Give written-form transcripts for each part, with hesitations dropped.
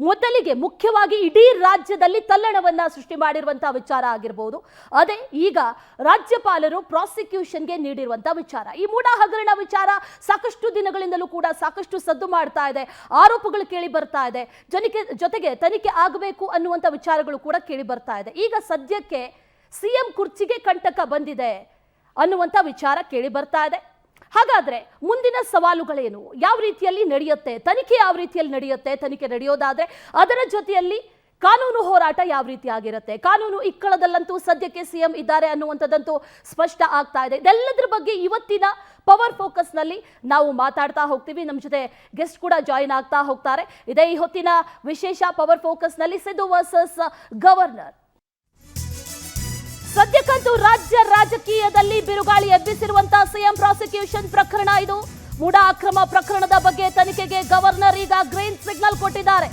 ಮೊದಲಿಗೆ ಮುಖ್ಯವಾಗಿ ಇಡೀ ರಾಜ್ಯದಲ್ಲಿ ತಲ್ಲಣವನ್ನ ಸೃಷ್ಟಿ ಮಾಡಿರುವಂತಹ ವಿಚಾರ ಆಗಿರಬಹುದು. ಅದೇ ಈಗ ರಾಜ್ಯಪಾಲರು ಪ್ರಾಸಿಕ್ಯೂಷನ್ಗೆ ನೀಡಿರುವಂತಹ ವಿಚಾರ. ಈ ಮೂಡಾ ಹಗರಣ ವಿಚಾರ ಸಾಕಷ್ಟು ದಿನಗಳಿಂದಲೂ ಕೂಡ ಸಾಕಷ್ಟು ಸದ್ದು ಮಾಡ್ತಾ ಇದೆ, ಆರೋಪಗಳು ಕೇಳಿ ಬರ್ತಾ ಇದೆ, ಜೊತೆಗೆ ತನಿಖೆ ಆಗಬೇಕು ಅನ್ನುವಂಥ ವಿಚಾರಗಳು ಕೂಡ ಕೇಳಿ ಬರ್ತಾ ಇದೆ. ಈಗ ಸದ್ಯಕ್ಕೆ ಸಿಎಂ ಕುರ್ಚಿಗೆ ಕಂಟಕ ಬಂದಿದೆ ಅನ್ನುವಂಥ ವಿಚಾರ ಕೇಳಿ ಬರ್ತಾ ಇದೆ. ಹಾಗಾದ್ರೆ ಮುಂದಿನ ಸವಾಲುಗಳೇನು, ಯಾವ ರೀತಿಯಲ್ಲಿ ನಡೆಯುತ್ತೆ ತನಿಖೆ, ಯಾವ ರೀತಿಯಲ್ಲಿ ನಡೆಯುತ್ತೆ ತನಿಖೆ ನಡೆಯೋದಾದ್ರೆ ಅದರ ಜೊತೆಯಲ್ಲಿ ಕಾನೂನು ಹೋರಾಟ ಯಾವ ರೀತಿ ಆಗಿರುತ್ತೆ, ಕಾನೂನು ಇಕ್ಕಳದಲ್ಲಂತೂ ಸದ್ಯಕ್ಕೆ ಸಿಎಂ ಇದ್ದಾರೆ ಅನ್ನುವಂಥದ್ದಂತೂ ಸ್ಪಷ್ಟ ಆಗ್ತಾ ಇದೆ. ಇದೆಲ್ಲದರ ಬಗ್ಗೆ ಇವತ್ತಿನ ಪವರ್ ಫೋಕಸ್ ನಲ್ಲಿ ನಾವು ಮಾತಾಡ್ತಾ ಹೋಗ್ತೀವಿ. ನಮ್ಮ ಜೊತೆ ಗೆಸ್ಟ್ ಕೂಡ ಜಾಯಿನ್ ಆಗ್ತಾ ಹೋಗ್ತಾರೆ. ಇದೇ ಈ ಹೊತ್ತಿನ ವಿಶೇಷ ಪವರ್ ಫೋಕಸ್ ನಲ್ಲಿ ಸಿದ್ದು ವರ್ಸಸ್ ಗವರ್ನರ್. ಸದ್ಯಕ್ಕಂತೂ ರಾಜ್ಯ ರಾಜಕೀಯದಲ್ಲಿ ಬಿರುಗಾಳಿ ಎಬ್ಬಿಸಿರುವಂತಹ ಸಿಎಂ ಪ್ರಾಸಿಕ್ಯೂಷನ್ ಪ್ರಕರಣ ಇದು. ಮೂಡಾ ಅಕ್ರಮ ಪ್ರಕರಣದ ಬಗ್ಗೆ ತನಿಖೆಗೆ ಗವರ್ನರ್ ಈಗ ಗ್ರೀನ್ ಸಿಗ್ನಲ್ ಕೊಟ್ಟಿದ್ದಾರೆ.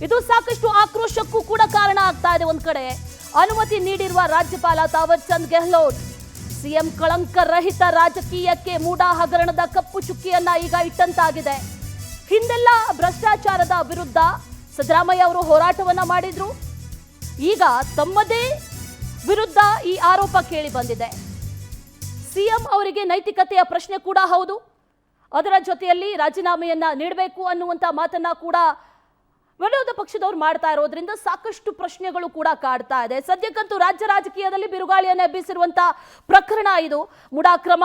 ಇದು ಸಾಕಷ್ಟು ಆಕ್ರೋಶಕ್ಕೂ ಕೂಡ ಕಾರಣ ಆಗ್ತಾ ಇದೆ. ಒಂದ್ ಕಡೆ ಅನುಮತಿ ನೀಡಿರುವ ರಾಜ್ಯಪಾಲ ತಾವರ್ ಚಂದ್ ಗೆಹ್ಲೋಟ್ ಸಿಎಂ ಕಳಂಕ ರಹಿತ ರಾಜಕೀಯಕ್ಕೆ ಮೂಡಾ ಹಗರಣದ ಕಪ್ಪು ಚುಕ್ಕಿಯನ್ನ ಈಗ ಇಟ್ಟಂತಾಗಿದೆ. ಹಿಂದೆಲ್ಲ ಭ್ರಷ್ಟಾಚಾರದ ವಿರುದ್ಧ ಸಿದ್ದರಾಮಯ್ಯ ಅವರು ಹೋರಾಟವನ್ನ ಮಾಡಿದ್ರು. ಈಗ ತಮ್ಮದೇ ವಿರುದ್ಧ ಈ ಆರೋಪ ಕೇಳಿ ಬಂದಿದೆ. ಸಿಎಂ ಅವರಿಗೆ ನೈತಿಕತೆಯ ಪ್ರಶ್ನೆ ಕೂಡ ಹೌದು, ಅದರ ಜೊತೆಯಲ್ಲಿ ರಾಜೀನಾಮೆಯನ್ನ ನೀಡಬೇಕು ಅನ್ನುವಂತ ಮಾತನ್ನ ಕೂಡ ವಿರೋಧ ಪಕ್ಷದವರು ಮಾಡ್ತಾ ಇರೋದ್ರಿಂದ ಸಾಕಷ್ಟು ಪ್ರಶ್ನೆಗಳು ಕೂಡ ಕಾಡ್ತಾ ಇದೆ. ಸದ್ಯಕ್ಕಂತೂ ರಾಜ್ಯ ರಾಜಕೀಯದಲ್ಲಿ ಬಿರುಗಾಳಿಯನ್ನು ಎಬ್ಬಿಸಿರುವಂತಹ ಪ್ರಕರಣ ಇದು. ಮೂಡಾ ಅಕ್ರಮ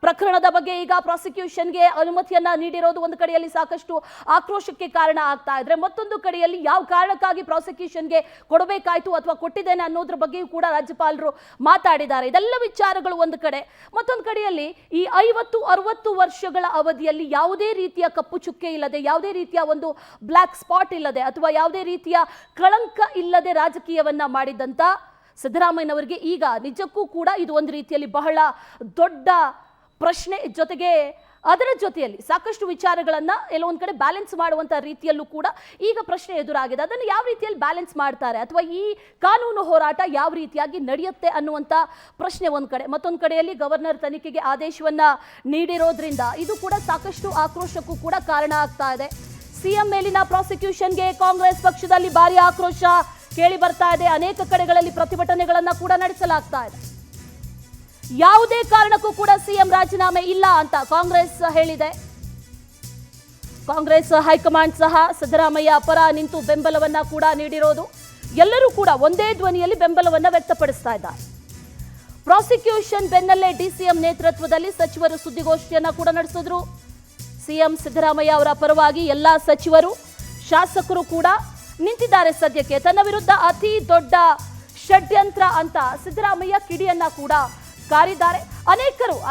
ಪ್ರಕರಣದ ಬಗ್ಗೆ ಈಗ ಪ್ರಾಸಿಕ್ಯೂಷನ್ಗೆ ಅನುಮತಿಯನ್ನ ನೀಡಿರೋದು ಒಂದು ಕಡೆಯಲ್ಲಿ ಸಾಕಷ್ಟು ಆಕ್ರೋಶಕ್ಕೆ ಕಾರಣ ಆಗ್ತಾ ಇದ್ರೆ, ಮತ್ತೊಂದು ಕಡೆಯಲ್ಲಿ ಯಾವ ಕಾರಣಕ್ಕಾಗಿ ಪ್ರಾಸಿಕ್ಯೂಷನ್ಗೆ ಕೊಡಬೇಕಾಯ್ತು ಅಥವಾ ಕೊಟ್ಟಿದ್ದೇನೆ ಅನ್ನೋದ್ರ ಬಗ್ಗೆಯೂ ಕೂಡ ರಾಜ್ಯಪಾಲರು ಮಾತಾಡಿದ್ದಾರೆ. ಇದೆಲ್ಲ ವಿಚಾರಗಳು ಒಂದು ಕಡೆ. ಮತ್ತೊಂದು ಕಡೆಯಲ್ಲಿ ಈ 50-60 ವರ್ಷಗಳ ಅವಧಿಯಲ್ಲಿ ಯಾವುದೇ ರೀತಿಯ ಕಪ್ಪು ಚುಕ್ಕೆ ಇಲ್ಲದೆ, ಯಾವುದೇ ರೀತಿಯ ಒಂದು ಬ್ಲ್ಯಾಕ್ ಸ್ಪಾಟ್ ಇಲ್ಲದೆ ಅಥವಾ ಯಾವುದೇ ರೀತಿಯ ಕಳಂಕ ಇಲ್ಲದೆ ರಾಜಕೀಯವನ್ನ ಮಾಡಿದಂತ ಸಿದ್ದರಾಮಯ್ಯನವರಿಗೆ ಈಗ ನಿಜಕ್ಕೂ ಕೂಡ ಇದು ಒಂದು ರೀತಿಯಲ್ಲಿ ಬಹಳ ದೊಡ್ಡ ಪ್ರಶ್ನೆ. ಜೊತೆಗೆ ಅದರ ಜೊತೆಯಲ್ಲಿ ಸಾಕಷ್ಟು ವಿಚಾರಗಳನ್ನ ಎಲ್ಲೊಂದು ಕಡೆ ಬ್ಯಾಲೆನ್ಸ್ ಮಾಡುವಂತ ರೀತಿಯಲ್ಲೂ ಕೂಡ ಈಗ ಪ್ರಶ್ನೆ ಎದುರಾಗಿದೆ. ಅದನ್ನು ಯಾವ ರೀತಿಯಲ್ಲಿ ಬ್ಯಾಲೆನ್ಸ್ ಮಾಡ್ತಾರೆ ಅಥವಾ ಈ ಕಾನೂನು ಹೋರಾಟ ಯಾವ ರೀತಿಯಾಗಿ ನಡೆಯುತ್ತೆ ಅನ್ನುವಂತ ಪ್ರಶ್ನೆ ಒಂದು ಕಡೆ. ಮತ್ತೊಂದು ಕಡೆಯಲ್ಲಿ ಗವರ್ನರ್ ತನಿಖೆಗೆ ಆದೇಶವನ್ನ ನೀಡಿರೋದ್ರಿಂದ ಇದು ಕೂಡ ಸಾಕಷ್ಟು ಆಕ್ರೋಶಕ್ಕೂ ಕೂಡ ಕಾರಣ ಆಗ್ತಾ ಇದೆ. ಸಿಎಂ ಮೇಲಿನ ಪ್ರಾಸಿಕ್ಯೂಷನ್ಗೆ ಕಾಂಗ್ರೆಸ್ ಪಕ್ಷದಲ್ಲಿ ಭಾರಿ ಆಕ್ರೋಶ ಕೇಳಿ ಬರ್ತಾ ಇದೆ. ಅನೇಕ ಕಡೆಗಳಲ್ಲಿ ಪ್ರತಿಭಟನೆಗಳನ್ನ ಕೂಡ ನಡೆಸಲಾಗ್ತಾ ಇದೆ. ಯಾವುದೇ ಕಾರಣಕ್ಕೂ ಕೂಡ ಸಿಎಂ ರಾಜೀನಾಮೆ ಇಲ್ಲ ಅಂತ ಕಾಂಗ್ರೆಸ್ ಹೇಳಿದೆ. ಕಾಂಗ್ರೆಸ್ ಹೈಕಮಾಂಡ್ ಸಹ ಸಿದ್ದರಾಮಯ್ಯ ಪರ ನಿಂತು ಬೆಂಬಲವನ್ನ ಕೂಡ ನೀಡಿರೋದು. ಎಲ್ಲರೂ ಕೂಡ ಒಂದೇ ಧ್ವನಿಯಲ್ಲಿ ಬೆಂಬಲವನ್ನ ವ್ಯಕ್ತಪಡಿಸ್ತಾ ಇದ್ದಾರೆ. ಪ್ರಾಸಿಕ್ಯೂಷನ್ ಬೆನ್ನಲ್ಲೇ ಡಿಸಿಎಂ ನೇತೃತ್ವದಲ್ಲಿ ಸಚಿವರು ಸುದ್ದಿಗೋಷ್ಠಿಯನ್ನ ಕೂಡ ನಡೆಸಿದ್ರು. ಸಿಎಂ ಸಿದ್ದರಾಮಯ್ಯ ಅವರ ಪರವಾಗಿ ಎಲ್ಲಾ ಸಚಿವರು, ಶಾಸಕರು ಕೂಡ ನಿಂತಿದ್ದಾರೆ. ಸದ್ಯಕ್ಕೆ ತನ್ನ ವಿರುದ್ಧ ಅತಿ ದೊಡ್ಡ ಷಡ್ಯಂತ್ರ ಅಂತ ಸಿದ್ದರಾಮಯ್ಯ ಕಿಡಿಯನ್ನ ಕೂಡ ಕಾರಿದ್ದಾರೆ.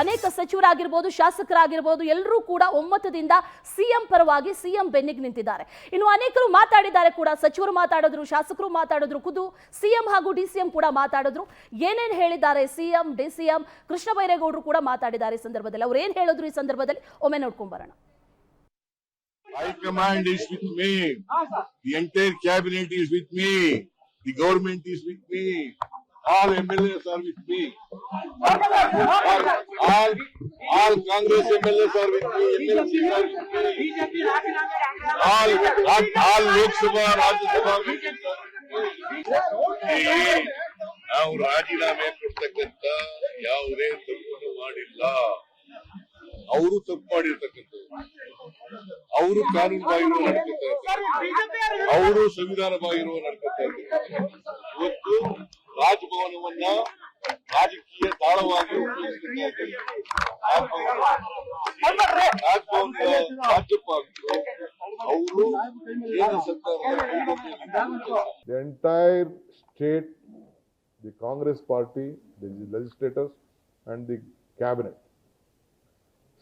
ಅನೇಕ ಸಚಿವರಾಗಿರ್ಬೋದು, ಶಾಸಕರಾಗಿರ್ಬೋದು, ಎಲ್ಲರೂ ಕೂಡ ಒಮ್ಮತದಿಂದ ಸಿಎಂ ಪರವಾಗಿ ಸಿಎಂ ಬೆನ್ನಿಗೆ ನಿಂತಿದ್ದಾರೆ. ಇನ್ನು ಅನೇಕರು ಮಾತಾಡಿದ್ದಾರೆ ಕೂಡ, ಸಚಿವರು ಮಾತಾಡಿದ್ರು, ಶಾಸಕರು ಮಾತಾಡಿದ್ರು, ಖುದ್ದು ಸಿಎಂ ಹಾಗೂ ಡಿಸಿಎಂ ಕೂಡ ಮಾತಾಡಿದ್ರು. ಏನೇನು ಹೇಳಿದ್ದಾರೆ ಸಿಎಂ, ಡಿಸಿಎಂ, ಕೃಷ್ಣ ಬೈರೇಗೌಡರು ಕೂಡ ಮಾತಾಡಿದ್ದಾರೆ. ಈ ಸಂದರ್ಭದಲ್ಲಿ ಅವ್ರು ಏನ್ ಹೇಳಿದ್ರು ಈ ಸಂದರ್ಭದಲ್ಲಿ ಒಮ್ಮೆ ನೋಡ್ಕೊಂಡ್ ಬರೋಣ. High-command is with me. The entire cabinet is with me. The government is with me. All MLAs are with me. All Congress MLAs are with me. MLCs are with me. All Lok Sabha, Rajya Sabha MLAs are with me. ನಾವು ರಾಜೀನಾಮೆ ಕೊಡ್ತಕ್ಕಂತ ಯಾವುದೇ ತಪ್ಪನ್ನು ಮಾಡಿಲ್ಲ. ಅವರು ತಪ್ಪು ಮಾಡಿರ್ತಕ್ಕಂಥದ್ದು, ಅವರು ಕಾನೂನು ಬಾಹಿರ ನಡ್ಕೊತಾರೆ, ಅವರು ಸಂವಿಧಾನ ಬಾಹಿರ ನಡ್ಕೊತಾರೆ. ಇವತ್ತು ರಾಜಭವನವನ್ನ ರಾಜಕೀಯ ತಾಳವಾಗಿ ರಾಜ್ಯಪಾಲರು ಅವರು ಕೇಂದ್ರ ಸರ್ಕಾರದ The entire state, the Congress party, the legislators and the cabinet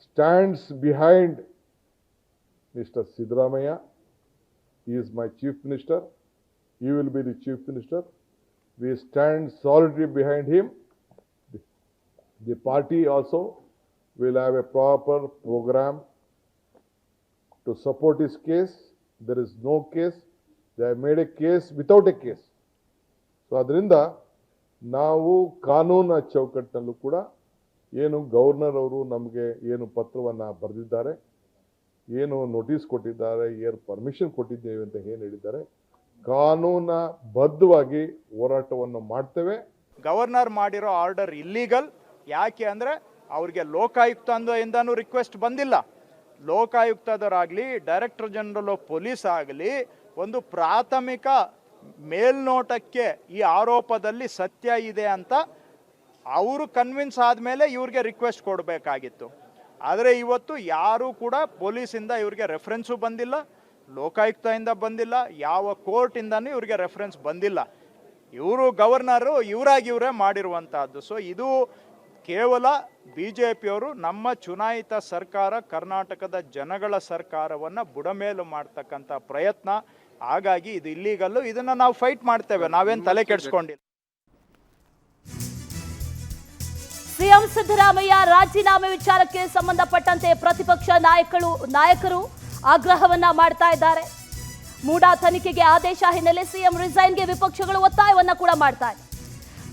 stands behind Mr. Siddaramaiah. He is my chief minister. He will be the chief minister. We stand solidly behind him. The party also will have a proper program to support his case. There is no case. They have made a case without a case. So ಅದರಿಂದ ನಾವು ಕಾನೂನು ಚೌಕಟ್ಟಿನಲ್ಲೂ ಕೂಡ ಏನು governor ಅವರು ನಮಗೆ ಏನು ಪತ್ರವನ್ನು ಬರೆದಿದ್ದಾರೆ, ಏನು ನೋಟಿಸ್ ಕೊಟ್ಟಿದ್ದಾರೆ, ಏನು ಪರ್ಮಿಷನ್ ಕೊಟ್ಟಿದ್ದೇವೆ ಅಂತ ಏನು ಹೇಳಿದ್ದಾರೆ, ಕಾನೂನ ಬದ್ಧವಾಗಿ ಹೋರಾಟವನ್ನು ಮಾಡ್ತೇವೆ. ಗವರ್ನರ್ ಮಾಡಿರೋ ಆರ್ಡರ್ ಇಲ್ಲೀಗಲ್. ಯಾಕೆ ಅಂದರೆ ಅವ್ರಿಗೆ ಲೋಕಾಯುಕ್ತದಿಂದನೂ ರಿಕ್ವೆಸ್ಟ್ ಬಂದಿಲ್ಲ. ಲೋಕಾಯುಕ್ತದವರಾಗಲಿ ಡೈರೆಕ್ಟರ್ ಜನರಲ್ ಆಫ್ ಪೊಲೀಸ್ ಆಗಲಿ ಒಂದು ಪ್ರಾಥಮಿಕ ಮೇಲ್ನೋಟಕ್ಕೆ ಈ ಆರೋಪದಲ್ಲಿ ಸತ್ಯ ಇದೆ ಅಂತ ಅವರು ಕನ್ವಿನ್ಸ್ ಆದಮೇಲೆ ಇವ್ರಿಗೆ ರಿಕ್ವೆಸ್ಟ್ ಕೊಡಬೇಕಾಗಿತ್ತು. ಆದರೆ ಇವತ್ತು ಯಾರೂ ಕೂಡ ಪೊಲೀಸಿಂದ ಇವ್ರಿಗೆ ರೆಫರೆನ್ಸು ಬಂದಿಲ್ಲ, ಲೋಕಾಯುಕ್ತದಿಂದ ಬಂದಿಲ್ಲ, ಯಾವ ಕೋರ್ಟಿಂದನೂ ಇವ್ರಿಗೆ ರೆಫರೆನ್ಸ್ ಬಂದಿಲ್ಲ. ಇವರು ಗವರ್ನರು ಇವರೇ ಮಾಡಿರುವಂತಹದ್ದು. ಸೊ ಇದು ಕೇವಲ BJPಯವರು ನಮ್ಮ ಚುನಾಯಿತ ಸರ್ಕಾರ, ಕರ್ನಾಟಕದ ಜನಗಳ ಸರ್ಕಾರವನ್ನು ಬುಡಮೇಲು ಮಾಡ್ತಕ್ಕಂಥ ಪ್ರಯತ್ನ. ಹಾಗಾಗಿ ಇದು ಇಲ್ಲೀಗಲ್ಲು. ಇದನ್ನು ನಾವು ಫೈಟ್ ಮಾಡ್ತೇವೆ, ನಾವೇನು ತಲೆ ಕೆಡಿಸ್ಕೊಂಡಿಲ್ಲ. ಸಿಎಂ ಸಿದ್ದರಾಮಯ್ಯ ರಾಜೀನಾಮೆ ವಿಚಾರಕ್ಕೆ ಸಂಬಂಧಪಟ್ಟಂತೆ ಪ್ರತಿಪಕ್ಷ ನಾಯಕರು ಆಗ್ರಹವನ್ನ ಮಾಡ್ತಾ ಇದ್ದಾರೆ. ಮೂಡಾ ತನಿಖೆಗೆ ಆದೇಶ ಹಿನ್ನೆಲೆ ಸಿಎಂ ರಿಸೈನ್ಗೆ ವಿಪಕ್ಷಗಳು ಒತ್ತಾಯವನ್ನ ಕೂಡ ಮಾಡ್ತಾ ಇದೆ.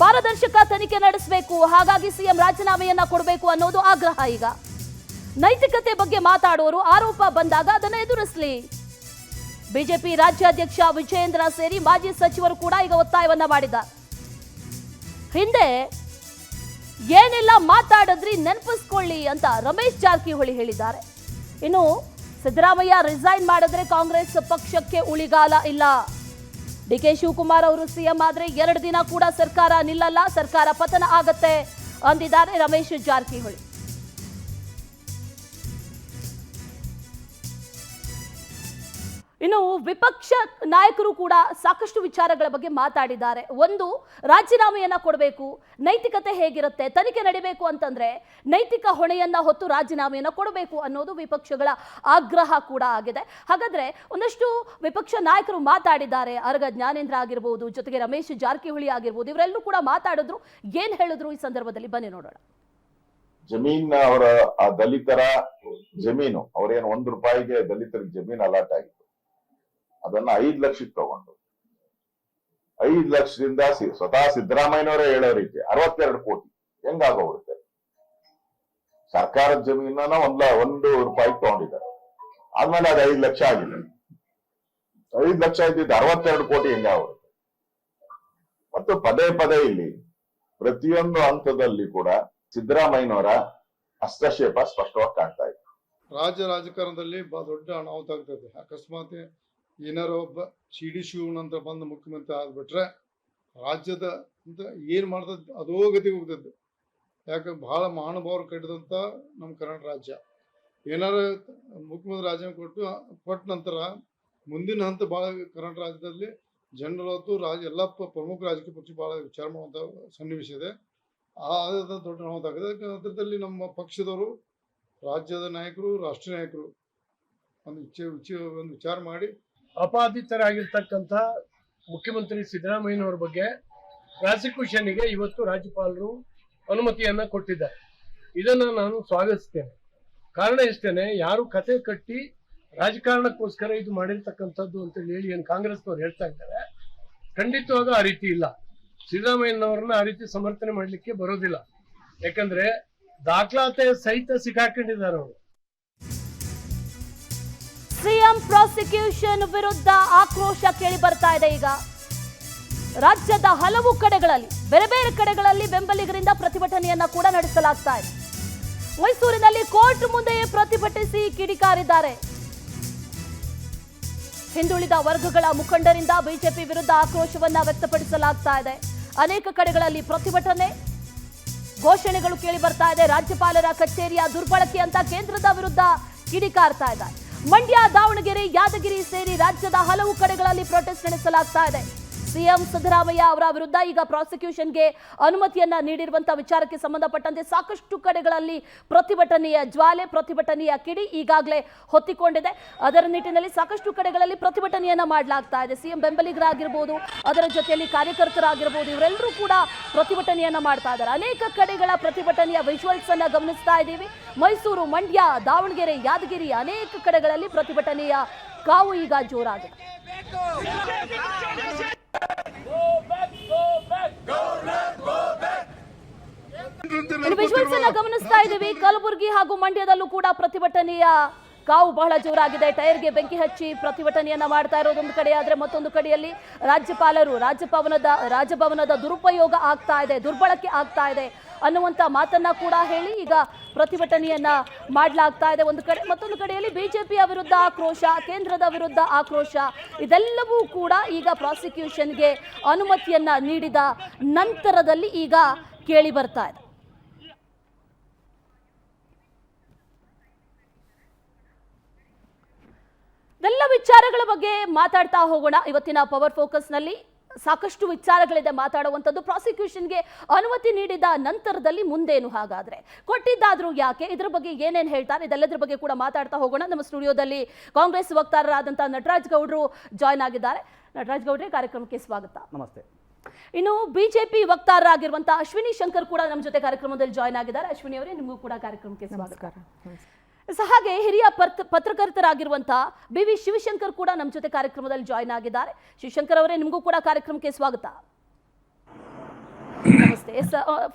ಪಾರದರ್ಶಕ ತನಿಖೆ ನಡೆಸಬೇಕು, ಹಾಗಾಗಿ ಸಿಎಂ ರಾಜೀನಾಮೆಯನ್ನ ಕೊಡಬೇಕು ಅನ್ನೋದು ಆಗ್ರಹ. ಈಗ ನೈತಿಕತೆ ಬಗ್ಗೆ ಮಾತಾಡುವವರು ಆರೋಪ ಬಂದಾಗ ಅದನ್ನು ಎದುರಿಸಲಿ. ಬಿಜೆಪಿ ರಾಜ್ಯಾಧ್ಯಕ್ಷ ವಿಜಯೇಂದ್ರ ಸೇರಿ ಮಾಜಿ ಸಚಿವರು ಕೂಡ ಈಗ ಒತ್ತಾಯವನ್ನ ಮಾಡಿದ್ದಾರೆ. ಹಿಂದೆ ಏನೆಲ್ಲ ಮಾತಾಡಿದ್ರಿ ನೆನಪಿಸ್ಕೊಳ್ಳಿ ಅಂತ ರಮೇಶ್ ಜಾರಕಿಹೊಳಿ ಹೇಳಿದ್ದಾರೆ. ಇನ್ನು ಸಿದ್ದರಾಮಯ್ಯ ರಿಸೈನ್ ಮಾಡಿದ್ರೆ ಕಾಂಗ್ರೆಸ್ ಪಕ್ಷಕ್ಕೆ ಉಳಿಗಾಲ ಇಲ್ಲ. ಡಿಕೆ ಶಿವಕುಮಾರ್ ಅವರು ಸಿಎಂ ಆದ್ರೆ 2 ದಿನ ಕೂಡ ಸರ್ಕಾರ ನಿಲ್ಲಲ್ಲ, ಸರ್ಕಾರ ಪತನ ಆಗತ್ತೆ ಅಂದಿದ್ದಾರೆ ರಮೇಶ್ ಜಾರಕಿಹೊಳಿ. ಇನ್ನು ವಿಪಕ್ಷ ನಾಯಕರು ಕೂಡ ಸಾಕಷ್ಟು ವಿಚಾರಗಳ ಬಗ್ಗೆ ಮಾತಾಡಿದ್ದಾರೆ. ಒಂದು, ರಾಜೀನಾಮೆಯನ್ನ ಕೊಡಬೇಕು, ನೈತಿಕತೆ ಹೇಗಿರುತ್ತೆ, ತನಿಖೆ ನಡೀಬೇಕು ಅಂತಂದ್ರೆ ನೈತಿಕ ಹೊಣೆಯನ್ನ ಹೊತ್ತು ರಾಜೀನಾಮೆಯನ್ನ ಕೊಡಬೇಕು ಅನ್ನೋದು ವಿಪಕ್ಷಗಳ ಆಗ್ರಹ ಕೂಡ ಆಗಿದೆ. ಹಾಗಾದ್ರೆ ಒಂದಷ್ಟು ವಿಪಕ್ಷ ನಾಯಕರು ಮಾತಾಡಿದ್ದಾರೆ. ಅರಗ ಜ್ಞಾನೇಂದ್ರ ಆಗಿರ್ಬೋದು, ಜೊತೆಗೆ ರಮೇಶ್ ಜಾರಕಿಹೊಳಿ ಆಗಿರ್ಬೋದು, ಇವರೆಲ್ಲರೂ ಕೂಡ ಮಾತಾಡಿದ್ರು. ಏನ್ ಹೇಳಿದ್ರು ಈ ಸಂದರ್ಭದಲ್ಲಿ ಬನ್ನಿ ನೋಡೋಣ. ಜಮೀನ್ ಅವರ ಆ ದಲಿತರ ಜಮೀನು, ಅವ್ರೇನು ₹1 ದಲಿತರಿಗೆ ಜಮೀನ್ ಅಲಾಟ್ ಆಗಿತ್ತು, ಅದನ್ನ 5 ಲಕ್ಷಕ್ಕೆ ತಗೊಂಡು 5 ಲಕ್ಷದಿಂದ ಸ್ವತಃ ಸಿದ್ದರಾಮಯ್ಯನವರೇ ಹೇಳೋ ರೀತಿ 62 ಕೋಟಿ ಹೆಂಗಾಗೋಗುತ್ತೆ. ಸರ್ಕಾರದ ಜಮೀನನ್ನ ₹1 ತಗೊಂಡಿದ್ದಾರೆ. ಆದ್ಮೇಲೆ ಅದು 5 ಲಕ್ಷ ಆಗಿದೆ. 5 ಲಕ್ಷ ಇದ್ದಿದ್ದು 62 ಕೋಟಿ ಹೆಂಗಾಗುತ್ತೆ. ಮತ್ತು ಪದೇ ಇಲ್ಲಿ ಪ್ರತಿಯೊಂದು ಹಂತದಲ್ಲಿ ಕೂಡ ಸಿದ್ದರಾಮಯ್ಯನವರ ಹಸ್ತಕ್ಷೇಪ ಸ್ಪಷ್ಟವಾಗಿ ಕಾಣ್ತಾ ಇದೆ. ರಾಜಕಾರಣದಲ್ಲಿ ದೊಡ್ಡ ಅನಾಹುತ ಆಗ್ತದೆ. ಅಕಸ್ಮಾತ್ ಏನಾರೋ ಒಬ್ಬ CD ಶಿವನಂತರ ಬಂದು ಮುಖ್ಯಮಂತ್ರಿ ಆಗ್ಬಿಟ್ರೆ ರಾಜ್ಯದ ಅಂತ ಏನ್ ಮಾಡ್ತದ ಅದೋ ಗತಿಗೆ ಹೋಗ್ತದೆ. ಯಾಕೆ ಬಹಳ ಮಹಾನುಭಾವರು ಕಟ್ಟಿದಂತ ನಮ್ಮ ಕರ್ನಾಟಕ ರಾಜ್ಯ. ಏನಾರ ಮುಖ್ಯಮಂತ್ರಿ ರಾಜೀನಾಮೆ ಕೊಟ್ಟ ನಂತರ ಮುಂದಿನ ಹಂತ ಬಹಳ ಕರ್ನಾಟಕ ರಾಜ್ಯದಲ್ಲಿ ಜನರು ಎಲ್ಲ ಪ್ರಮುಖ ರಾಜಕೀಯ ಪಕ್ಷ ಬಹಳ ವಿಚಾರ ಮಾಡುವಂತ ಸನ್ನಿವೇಶ ಇದೆ. ದೊಡ್ಡ ಅನಾಹುತ ಆಗಿದೆ. ಅದರಲ್ಲಿ ನಮ್ಮ ಪಕ್ಷದವರು, ರಾಜ್ಯದ ನಾಯಕರು, ರಾಷ್ಟ್ರೀಯ ನಾಯಕರು ಒಂದು ವಿಚಾರ ಮಾಡಿ ಅಪಾದಿತರಾಗಿರ್ತಕ್ಕಂಥ ಮುಖ್ಯಮಂತ್ರಿ ಸಿದ್ದರಾಮಯ್ಯನವರ ಬಗ್ಗೆ ಪ್ರಾಸಿಕ್ಯೂಷನ್ಗೆ ಇವತ್ತು ರಾಜ್ಯಪಾಲರು ಅನುಮತಿಯನ್ನ ಕೊಟ್ಟಿದ್ದಾರೆ. ಇದನ್ನ ನಾನು ಸ್ವಾಗತಿಸ್ತೇನೆ. ಕಾರಣ ಇಷ್ಟೇನೆ, ಯಾರು ಕತೆ ಕಟ್ಟಿ ರಾಜಕಾರಣಕ್ಕೋಸ್ಕರ ಇದು ಮಾಡಿರ್ತಕ್ಕಂಥದ್ದು ಅಂತ ಹೇಳಿ ಏನು ಕಾಂಗ್ರೆಸ್ನವ್ರು ಹೇಳ್ತಾ ಇದ್ದಾರೆ, ಖಂಡಿತವಾಗ ಆ ರೀತಿ ಇಲ್ಲ. ಸಿದ್ದರಾಮಯ್ಯನವರನ್ನ ಆ ರೀತಿ ಸಮರ್ಥನೆ ಮಾಡಲಿಕ್ಕೆ ಬರೋದಿಲ್ಲ. ಯಾಕಂದ್ರೆ ದಾಖಲಾತಿ ಸಹಿತ ಸಿಕ್ಕಾಕೊಂಡಿದ್ದಾರೆ ಅವರು. ಸಿಎಂ ಪ್ರಾಸಿಕ್ಯೂಷನ್ ವಿರುದ್ಧ ಆಕ್ರೋಶ ಕೇಳಿ ಬರ್ತಾ ಇದೆ. ಈಗ ರಾಜ್ಯದ ಹಲವು ಕಡೆಗಳಲ್ಲಿ, ಬೇರೆ ಬೇರೆ ಕಡೆಗಳಲ್ಲಿ ಬೆಂಬಲಿಗರಿಂದ ಪ್ರತಿಭಟನೆಯನ್ನ ಕೂಡ ನಡೆಸಲಾಗ್ತಾ ಇದೆ. ಮೈಸೂರಿನಲ್ಲಿ ಕೋರ್ಟ್ ಮುಂದೆಯೇ ಪ್ರತಿಭಟಿಸಿ ಕಿಡಿಕಾರಿದ್ದಾರೆ. ಹಿಂದುಳಿದ ವರ್ಗಗಳ ಮುಖಂಡರಿಂದ ಬಿಜೆಪಿ ವಿರುದ್ಧ ಆಕ್ರೋಶವನ್ನ ವ್ಯಕ್ತಪಡಿಸಲಾಗ್ತಾ ಇದೆ. ಅನೇಕ ಕಡೆಗಳಲ್ಲಿ ಪ್ರತಿಭಟನೆ, ಘೋಷಣೆಗಳು ಕೇಳಿ ಬರ್ತಾ ಇದೆ. ರಾಜ್ಯಪಾಲರ ಕಚೇರಿಯ ದುರ್ಬಳಕೆ ಅಂತ ಕೇಂದ್ರದ ವಿರುದ್ಧ ಕಿಡಿಕಾರ್ತಾ ಇದ್ದಾರೆ. ಮಂಡ್ಯ, ದಾವಣಗೆರೆ, ಯಾದಗಿರಿ ಸೇರಿ ರಾಜ್ಯದ ಹಲವು ಕಡೆಗಳಲ್ಲಿ ಪ್ರೊಟೆಸ್ಟ್ ನಡೆಸಲಾಗ್ತಾ ಇದೆ. ಸಿಎಂ ಸಿದ್ದರಾಮಯ್ಯ ಅವರ ವಿರುದ್ಧ ಈಗ ಪ್ರಾಸಿಕ್ಯೂಷನ್ಗೆ ಅನುಮತಿಯನ್ನ ನೀಡಿರುವಂತಹ ವಿಚಾರಕ್ಕೆ ಸಂಬಂಧಪಟ್ಟಂತೆ ಸಾಕಷ್ಟು ಕಡೆಗಳಲ್ಲಿ ಪ್ರತಿಭಟನೆಯ ಜ್ವಾಲೆ, ಪ್ರತಿಭಟನೆಯ ಕಿಡಿ ಈಗಾಗಲೇ ಹೊತ್ತಿಕೊಂಡಿದೆ. ಅದರ ನಿಟ್ಟಿನಲ್ಲಿ ಸಾಕಷ್ಟು ಕಡೆಗಳಲ್ಲಿ ಪ್ರತಿಭಟನೆಯನ್ನ ಮಾಡಲಾಗ್ತಾ ಇದೆ. ಸಿಎಂ ಬೆಂಬಲಿಗರಾಗಿರ್ಬೋದು, ಅದರ ಜೊತೆಯಲ್ಲಿ ಕಾರ್ಯಕರ್ತರಾಗಿರ್ಬೋದು, ಇವರೆಲ್ಲರೂ ಕೂಡ ಪ್ರತಿಭಟನೆಯನ್ನ ಮಾಡ್ತಾ ಇದ್ದಾರೆ. ಅನೇಕ ಕಡೆಗಳ ಪ್ರತಿಭಟನೆಯ ವಿಜುವಲ್ಸ್ ಅನ್ನ ಗಮನಿಸ್ತಾ ಇದ್ದೀವಿ. ಮೈಸೂರು, ಮಂಡ್ಯ, ದಾವಣಗೆರೆ, ಯಾದಗಿರಿ ಅನೇಕ ಕಡೆಗಳಲ್ಲಿ ಪ್ರತಿಭಟನೆಯ ಕಾವು ಈಗ ಜೋರಾಗಿದೆ. ವಿಜುವಲ್ಸ್ ಅನ್ನ ಗಮನಿಸ್ತಾ ಇದ್ದೀವಿ. ಕಲಬುರಗಿ ಹಾಗೂ ಮಂಡ್ಯದಲ್ಲೂ ಕೂಡ ಪ್ರತಿಭಟನೆಯ ಕಾವು ಬಹಳ ಜೋರಾಗಿದೆ. ಟೈರ್ಗೆ ಬೆಂಕಿ ಹಚ್ಚಿ ಪ್ರತಿಭಟನೆಯನ್ನ ಮಾಡ್ತಾ ಇರೋದೊಂದು ಕಡೆ ಆದ್ರೆ, ಮತ್ತೊಂದು ಕಡೆಯಲ್ಲಿ ರಾಜ್ಯಪಾಲರು ರಾಜಭವನದ ದುರುಪಯೋಗ ಆಗ್ತಾ ಇದೆ, ದುರ್ಬಳಕೆ ಆಗ್ತಾ ಇದೆ ಅನ್ನುವಂತ ಮಾತನ್ನ ಕೂಡ ಹೇಳಿ ಈಗ ಪ್ರತಿಭಟನೆಯನ್ನ ಮಾಡಲಾಗ್ತಾ ಇದೆ ಒಂದು ಕಡೆ. ಮತ್ತೊಂದು ಕಡೆಯಲ್ಲಿ ಬಿಜೆಪಿಯ ವಿರುದ್ಧ ಆಕ್ರೋಶ, ಕೇಂದ್ರದ ವಿರುದ್ಧ ಆಕ್ರೋಶ, ಇದೆಲ್ಲವೂ ಕೂಡ ಈಗ ಪ್ರಾಸಿಕ್ಯೂಷನ್ಗೆ ಅನುಮತಿಯನ್ನ ನೀಡಿದ ನಂತರದಲ್ಲಿ ಈಗ ಕೇಳಿ ಬರ್ತಾ ಇದೆ. ಇದೆಲ್ಲ ವಿಚಾರಗಳ ಬಗ್ಗೆ ಮಾತಾಡ್ತಾ ಹೋಗೋಣ. ಇವತ್ತಿನ ಪವರ್ ಫೋಕಸ್ನಲ್ಲಿ ಸಾಕಷ್ಟು ವಿಚಾರಗಳಿದೆ ಮಾತಾಡುವಂಥದ್ದು. ಪ್ರಾಸಿಕ್ಯೂಷನ್ಗೆ ಅನುಮತಿ ನೀಡಿದ ನಂತರದಲ್ಲಿ ಮುಂದೇನು, ಹಾಗಾದ್ರೆ ಕೊಟ್ಟಿದ್ದಾದ್ರೂ ಯಾಕೆ, ಇದ್ರ ಬಗ್ಗೆ ಏನೇನು ಹೇಳ್ತಾರೆ, ಇದೆಲ್ಲದ್ರ ಬಗ್ಗೆ ಕೂಡ ಮಾತಾಡ್ತಾ ಹೋಗೋಣ. ನಮ್ಮ ಸ್ಟುಡಿಯೋದಲ್ಲಿ ಕಾಂಗ್ರೆಸ್ ವಕ್ತಾರರಾದಂತಹ ನಟರಾಜ್ ಗೌಡ್ರು ಜಾಯ್ನ್ ಆಗಿದ್ದಾರೆ. ನಟರಾಜ್ ಗೌಡ್ರೆ, ಕಾರ್ಯಕ್ರಮಕ್ಕೆ ಸ್ವಾಗತ. ನಮಸ್ತೆ. ಇನ್ನು ಬಿಜೆಪಿ ವಕ್ತಾರರಾಗಿರುವಂತಹ ಅಶ್ವಿನಿ ಶಂಕರ್ ಕೂಡ ನಮ್ಮ ಜೊತೆ ಕಾರ್ಯಕ್ರಮದಲ್ಲಿ ಜಾಯ್ನ್ ಆಗಿದ್ದಾರೆ. ಅಶ್ವಿನಿ ಅವರೇ, ನಿಮಗೂ ಕೂಡ ಕಾರ್ಯಕ್ರಮಕ್ಕೆ ಸ್ವಾಗತ. ಹಾಗೆ ಹಿರಿಯ ಪತ್ರಕರ್ತರಾಗಿರುವಂತಹ BV ಶಿವಶಂಕರ್ ಕೂಡ ನಮ್ಮ ಜೊತೆ ಕಾರ್ಯಕ್ರಮದಲ್ಲಿ ಜಾಯ್ನ್ ಆಗಿದ್ದಾರೆ. ಶಿವಶಂಕರ್ ಅವರೇ, ನಿಮಗೂ ಕೂಡ ಕಾರ್ಯಕ್ರಮಕ್ಕೆ ಸ್ವಾಗತ. ನಮಸ್ತೆ.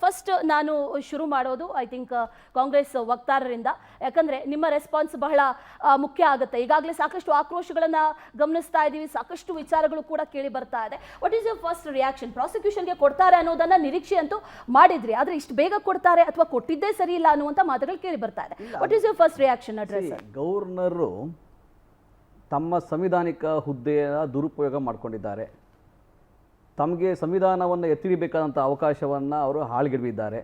ಫಸ್ಟ್ ನಾನು ಶುರು ಮಾಡೋದು ಐ ಥಿಂಕ್ ಕಾಂಗ್ರೆಸ್ ವಕ್ತಾರರಿಂದ, ಯಾಕಂದ್ರೆ ನಿಮ್ಮ ರೆಸ್ಪಾನ್ಸ್ ಬಹಳ ಮುಖ್ಯ ಆಗುತ್ತೆ. ಈಗಾಗಲೇ ಸಾಕಷ್ಟು ಆಕ್ರೋಶಗಳನ್ನ ಗಮನಿಸ್ತಾ ಇದ್ದೀವಿ, ಸಾಕಷ್ಟು ವಿಚಾರಗಳು ಕೂಡ ಕೇಳಿ ಬರ್ತಾ ಇದೆ. What is your first reaction? ಪ್ರಾಸಿಕ್ಯೂಷನ್ಗೆ ಕೊಡ್ತಾರೆ ಅನ್ನೋದನ್ನ ನಿರೀಕ್ಷೆ ಅಂತೂ ಮಾಡಿದ್ರಿ, ಆದ್ರೆ ಇಷ್ಟು ಬೇಗ ಕೊಡ್ತಾರೆ ಅಥವಾ ಕೊಟ್ಟಿದ್ದೇ ಸರಿ ಇಲ್ಲ ಅನ್ನುವಂತ ಮಾತುಗಳು ಕೇಳಿ ಬರ್ತಾ ಇದೆ. What is your first reaction address? Governor ತಮ್ಮ ಸಂವಿಧಾನಿಕ ಹುದ್ದೆಯ ದುರುಪಯೋಗ ಮಾಡಿಕೊಂಡಿದ್ದಾರೆ. ತಮಗೆ ಸಂವಿಧಾನವನ್ನು ಎತ್ತಿಡಬೇಕಾದಂಥ ಅವಕಾಶವನ್ನು ಅವರು ಹಾಳುಗೆಡವಿದ್ದಾರೆ.